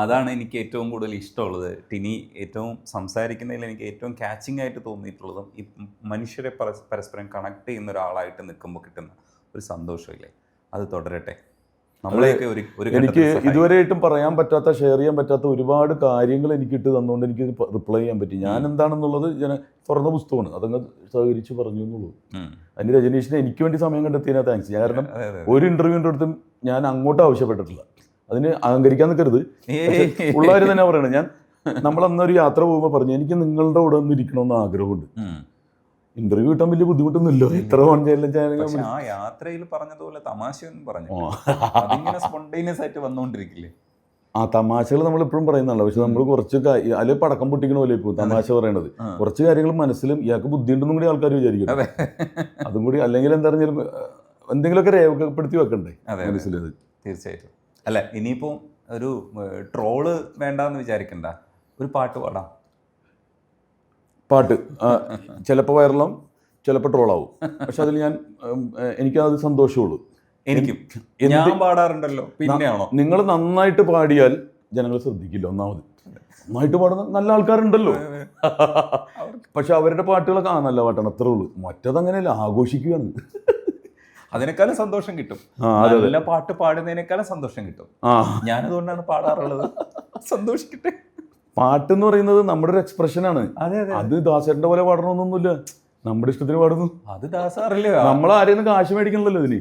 അതാണ് എനിക്ക് ഏറ്റവും കൂടുതൽ ഇഷ്ടമുള്ളത്. ടിനി ഏറ്റവും സംസാരിക്കുന്നതിൽ എനിക്ക് ഏറ്റവും ക്യാച്ചിങ് ആയിട്ട് തോന്നിയിട്ടുള്ളതും ഈ മനുഷ്യരെ പരസ്പരം കണക്ട് ചെയ്യുന്ന ഒരാളായിട്ട് നിൽക്കുമ്പോൾ കിട്ടുന്ന ഒരു സന്തോഷമില്ലേ, അത് തുടരട്ടെ. നമ്മളെയൊക്കെ എനിക്ക് ഇതുവരെയായിട്ടും പറയാൻ പറ്റാത്ത, ഷെയർ ചെയ്യാൻ പറ്റാത്ത ഒരുപാട് കാര്യങ്ങൾ എനിക്ക് ഇട്ട് തന്നുകൊണ്ട് എനിക്ക് റിപ്ലൈ ചെയ്യാൻ പറ്റി. ഞാൻ എന്താണെന്നുള്ളത് ഞാൻ തുറന്ന പുസ്തകമാണ്, അതങ്ങ് സഹകരിച്ച് പറഞ്ഞു എന്നുള്ളൂ. അതിന് രജനീഷിനെ എനിക്ക് വേണ്ടി സമയം കണ്ടെത്തിയതിനാ താങ്ക്സ്. കാരണം ഒരു ഇൻ്റർവ്യൂവിൻ്റെ അടുത്തും ഞാൻ അങ്ങോട്ട് ആവശ്യപ്പെട്ടിട്ടില്ല. അതിന് അഹങ്കരിക്കാൻ നിൽക്കരുത്. ഉള്ളവർ തന്നെ പറയണത്. ഞാൻ നമ്മളന്നൊരു യാത്ര പോകുമ്പോൾ പറഞ്ഞു എനിക്ക് നിങ്ങളുടെ കൂടെ ഒന്ന് ഇരിക്കണമെന്ന് ആഗ്രഹമുണ്ട്. ഇന്റർവ്യൂ കിട്ടാൻ വലിയ ബുദ്ധിമുട്ടൊന്നുമില്ലോ. എത്ര ആ യാത്രയിൽ പറഞ്ഞതുപോലെ തമാശയൊന്നും പറഞ്ഞു സ്പോണ്ടേനിയസ് ആയിട്ട് വന്നുകൊണ്ടിരിക്കില്ലേ. ആ തമാശകൾ നമ്മൾ എപ്പോഴും പറയുന്നതല്ല. പക്ഷെ നമ്മൾ കുറച്ച് അതിൽ പടക്കം പൊട്ടിക്കണ പോലെ ഇപ്പോൾ തമാശ പറയണത്. കുറച്ച് കാര്യങ്ങൾ മനസ്സിലും ഇയാൾക്ക് ബുദ്ധിയുണ്ടെന്നും കൂടി ആൾക്കാർ വിചാരിക്കും. അതും കൂടി അല്ലെങ്കിൽ എന്താ പറഞ്ഞാലും എന്തെങ്കിലുമൊക്കെ രേഖപ്പെടുത്തി വെക്കണ്ടേ മനസ്സിലത്. തീർച്ചയായിട്ടും. അല്ല ഇനിയിപ്പോൾ ഒരു ട്രോള് വേണ്ടാന്ന് വിചാരിക്കണ്ട, ഒരു പാട്ട് പാടാം. പാട്ട് ചിലപ്പോൾ വൈറലാവും, ചിലപ്പോൾ ട്രോളാവും. പക്ഷെ അതിൽ എനിക്കത് സന്തോഷമുള്ളൂ. എനിക്കും ഞാൻ പാടാറുണ്ടല്ലോ. പിന്നെയാണോ നിങ്ങൾ നന്നായിട്ട് പാടിയാൽ ജനങ്ങൾ ശ്രദ്ധിക്കില്ല. ഒന്നാമത് നന്നായിട്ട് പാടുന്ന നല്ല ആൾക്കാരുണ്ടല്ലോ. പക്ഷെ അവരുടെ പാട്ടുകളൊക്കെ നല്ല പാട്ടാണ്, അത്രേ ഉള്ളൂ. മറ്റതങ്ങനെയല്ല, ആഘോഷിക്കുകയാണ്. അതിനേക്കാളും സന്തോഷം കിട്ടും. നല്ല പാട്ട് പാടുന്നതിനേക്കാളും സന്തോഷം കിട്ടും. ഞാനതുകൊണ്ടാണ് പാടാറുള്ളത്. സന്തോഷിക്കട്ടെ. പാട്ടെന്ന് പറയുന്നത് നമ്മുടെ ഒരു എക്സ്പ്രഷനാണ്. അത് ദാസേട്ടൻ്റെ പോലെ പാടണമെന്നൊന്നുമില്ല, നമ്മുടെ ഇഷ്ടത്തിന് പാടുന്നു. അത് ദാസാറല്ലേ, നമ്മൾ ആരെയും കാശ് മേടിക്കണല്ലോ ഇതിന്.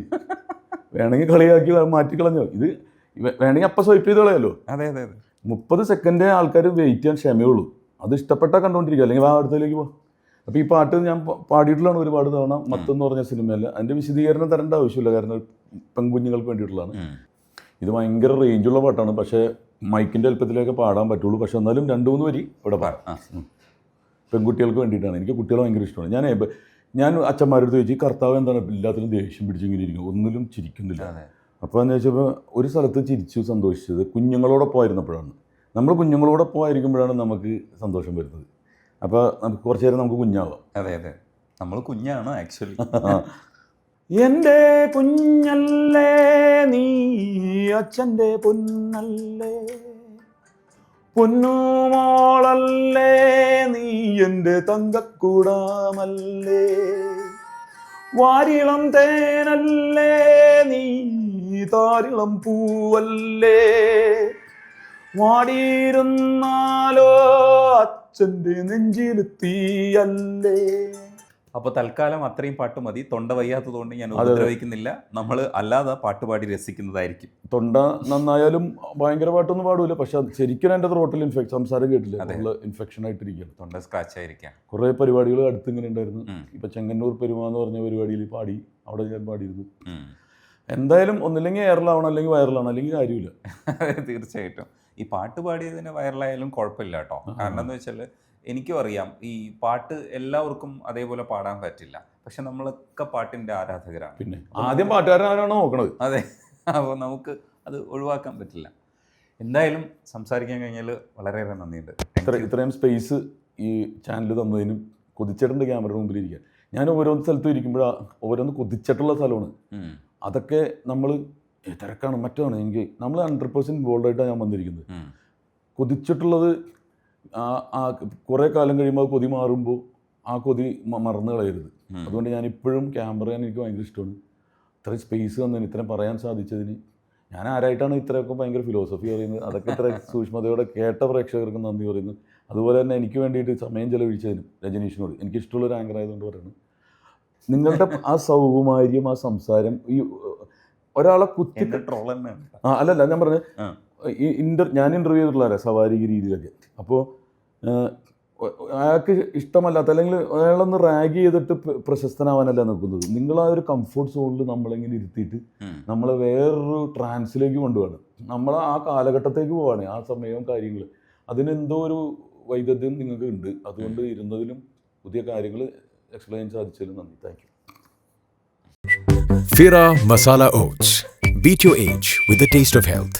വേണമെങ്കിൽ കളിയാക്കി മാറ്റിക്കളഞ്ഞോ, ഇത് വേണമെങ്കിൽ അപ്പം സ്വൈപ്പ് ചെയ്ത് കളയല്ലോ. 30 സെക്കൻഡേ ആൾക്കാർ വെയിറ്റ് ചെയ്യാൻ ക്ഷമയുള്ളൂ. അത് ഇഷ്ടപ്പെട്ടാൽ കണ്ടുകൊണ്ടിരിക്കുക, അല്ലെങ്കിൽ ആ അടുത്തേക്ക് പോകാം. അപ്പോൾ ഈ പാട്ട് ഞാൻ പാടിയിട്ടുള്ളതാണ് ഒരുപാട് തവണ. മത്തെന്ന് പറഞ്ഞ സിനിമയിൽ അതിൻ്റെ വിശദീകരണം തരേണ്ട ആവശ്യമില്ല, കാരണം പെൺകുഞ്ഞുങ്ങൾക്ക് വേണ്ടിയിട്ടുള്ളതാണ്. ഇത് ഭയങ്കര റേഞ്ചുള്ള പാട്ടാണ്, പക്ഷേ മൈക്കിൻ്റെ എളുപ്പത്തിലൊക്കെ പാടാൻ പറ്റുള്ളൂ. പക്ഷെ എന്നാലും 2-3 വരി ഇവിടെ പാടാം. പെൺകുട്ടികൾക്ക് വേണ്ടിയിട്ടാണ്. എനിക്ക് കുട്ടികളെ ഭയങ്കര ഇഷ്ടമാണ്. ഞാൻ അച്ഛന്മാരുടെ ചോദിച്ചു, ഈ കർത്താവ് എന്താണ് എല്ലാത്തിനും ദേഷ്യം പിടിച്ചിങ്ങനെ ഇരിക്കും, ഒന്നിലും ചിരിക്കുന്നില്ല. അപ്പോൾ എന്ന് വെച്ചപ്പോൾ ഒരു സ്ഥലത്ത് ചിരിച്ചു സന്തോഷിച്ചത് കുഞ്ഞുങ്ങളോടൊപ്പം ആയിരുന്നപ്പോഴാണ്. നമ്മൾ കുഞ്ഞുങ്ങളോടൊപ്പം ആയിരിക്കുമ്പോഴാണ് നമുക്ക് സന്തോഷം വരുന്നത്. അപ്പോൾ നമുക്ക് കുറച്ച് നേരം നമുക്ക് കുഞ്ഞാവാം. അതെ അതെ, നമ്മൾ കുഞ്ഞാണ് ആക്ച്വലി. എൻ്റെ കുഞ്ഞല്ലേ നീ അച്ഛൻ്റെ പൊന്നല്ലേ, പൊന്നുമോളല്ലേ നീ എൻ്റെ തങ്കക്കൂടാമല്ലേ, വാരിളം തേനല്ലേ നീ താരിളം പൂവല്ലേ, വാടിയിരുന്നാലോ അച്ഛൻ്റെ നെഞ്ചിലെത്തിയല്ലേ. അപ്പോൾ തൽക്കാലം അത്രയും പാട്ട് മതി. തൊണ്ട വയ്യാത്തതുകൊണ്ട് ഞാൻ ഉപദ്രവിക്കുന്നില്ല. നമ്മൾ അല്ലാതെ പാട്ട് പാടി രസിക്കുന്നതായിരിക്കും. തൊണ്ട നന്നായാലും ഭയങ്കര പാട്ടൊന്നും പാടൂല, പക്ഷെ ശരിക്കും എൻ്റെ ത്രോട്ടിൽ സംസാരം കേട്ടില്ല, ഇൻഫെക്ഷൻ ആയിട്ടിരിക്കുകയാണ്, തൊണ്ട സ്ക്രാച്ച് ആയിരിക്കാം. കുറേ പരിപാടികൾ അടുത്ത് ഇങ്ങനെ ഉണ്ടായിരുന്നു. ഇപ്പം ചെങ്ങന്നൂർ പെരുമ എന്ന് പറഞ്ഞ പരിപാടിയിൽ പാടി, അവിടെ ഞാൻ പാടിയിരുന്നു. എന്തായാലും ഒന്നില്ലെങ്കിൽ എയറിലാവണം, അല്ലെങ്കിൽ വൈറലാവണം, അല്ലെങ്കിൽ കാര്യമില്ല. തീർച്ചയായിട്ടും ഈ പാട്ട് പാടിയതിന് വൈറലായാലും കുഴപ്പമില്ല കേട്ടോ. കാരണം എന്ന് വെച്ചാൽ എനിക്കും അറിയാം, ഈ പാട്ട് എല്ലാവർക്കും അതേപോലെ പാടാൻ പറ്റില്ല. പക്ഷെ നമ്മളൊക്കെ പാട്ടിൻ്റെ ആരാധകരാണ്. പിന്നെ ആദ്യം പാട്ടുകാരനാണ് നോക്കണത്. അതെ, അപ്പോൾ നമുക്ക് അത് ഒഴിവാക്കാൻ പറ്റില്ല. എന്തായാലും സംസാരിക്കാൻ കഴിഞ്ഞാൽ വളരെയേറെ നന്ദിയുണ്ട്. ഇത്രയും സ്പേസ് ഈ ചാനൽ തന്നതിനും കൊതിച്ചിട്ടുണ്ട് ക്യാമറയുടെ മുമ്പിലിരിക്കാൻ. ഞാൻ ഓരോന്ന് സ്ഥലത്തും ഇരിക്കുമ്പോഴാണ് ഓരോന്ന് കൊതിച്ചിട്ടുള്ള സ്ഥലമാണ്. അതൊക്കെ നമ്മൾ തിരക്കാണ് മറ്റാണ്. എനിക്ക് നമ്മൾ 100% ഇൻവോൾവ് ആയിട്ടാണ് ഞാൻ വന്നിരിക്കുന്നത്. കൊതിച്ചിട്ടുള്ളത് കുറേ കാലം കഴിയുമ്പോൾ കൊതി മാറുമ്പോൾ ആ കൊതി മറന്നു കളയരുത്. അതുകൊണ്ട് ഞാനിപ്പോഴും ക്യാമറ എനിക്ക് ഭയങ്കര ഇഷ്ടമാണ്. ഇത്രയും സ്പേസ് തന്നതിന്, ഇത്രയും പറയാൻ സാധിച്ചതിന് ഞാൻ ആരായിട്ടാണ് ഇത്രയൊക്കെ ഭയങ്കര ഫിലോസഫി പറയുന്നത്, അതൊക്കെ ഇത്ര സൂക്ഷ്മതയോടെ കേട്ട പ്രേക്ഷകർക്ക് നന്ദി പറയുന്നു. അതുപോലെ തന്നെ എനിക്ക് വേണ്ടിയിട്ട് സമയം ചെലവഴിച്ചതിനും രജനീഷിനോട്, എനിക്കിഷ്ടമുള്ളൊരു ആങ്കർ ആയതുകൊണ്ട് പറയുന്നത്. നിങ്ങളുടെ ആ സൗകുമാര്യം, ആ സംസാരം, ഈ ഒരാളെ കുത്തി അല്ലല്ല ഞാൻ പറഞ്ഞത് ഈ ഞാൻ ഇൻ്റർവ്യൂ ചെയ്തിട്ടുള്ള സവാരിക രീതിയിലൊക്കെ. അപ്പോൾ അയാൾക്ക് ഇഷ്ടമല്ലാത്ത, അല്ലെങ്കിൽ അയാളൊന്ന് റാഗ് ചെയ്തിട്ട് പ്രശസ്തനാവാനല്ല നോക്കുന്നത്. നിങ്ങൾ ആ ഒരു കംഫർട്ട് സോണിൽ നമ്മളിങ്ങനെ ഇരുത്തിയിട്ട് നമ്മളെ വേറൊരു ട്രാൻസിലേക്ക് കൊണ്ടുപോവാണ്. നമ്മൾ ആ കാലഘട്ടത്തേക്ക് പോവാണ്, ആ സമയവും കാര്യങ്ങൾ. അതിനെന്തോ ഒരു വൈദഗ്ധ്യം നിങ്ങൾക്ക് ഉണ്ട്. അതുകൊണ്ട് ഇരുന്നതിലും പുതിയ കാര്യങ്ങൾ എക്സ്പ്ലെയിൻ സാധിച്ചതിലും നന്ദി. Thank you. Fira Masala Oats. Beat your age with the taste of health.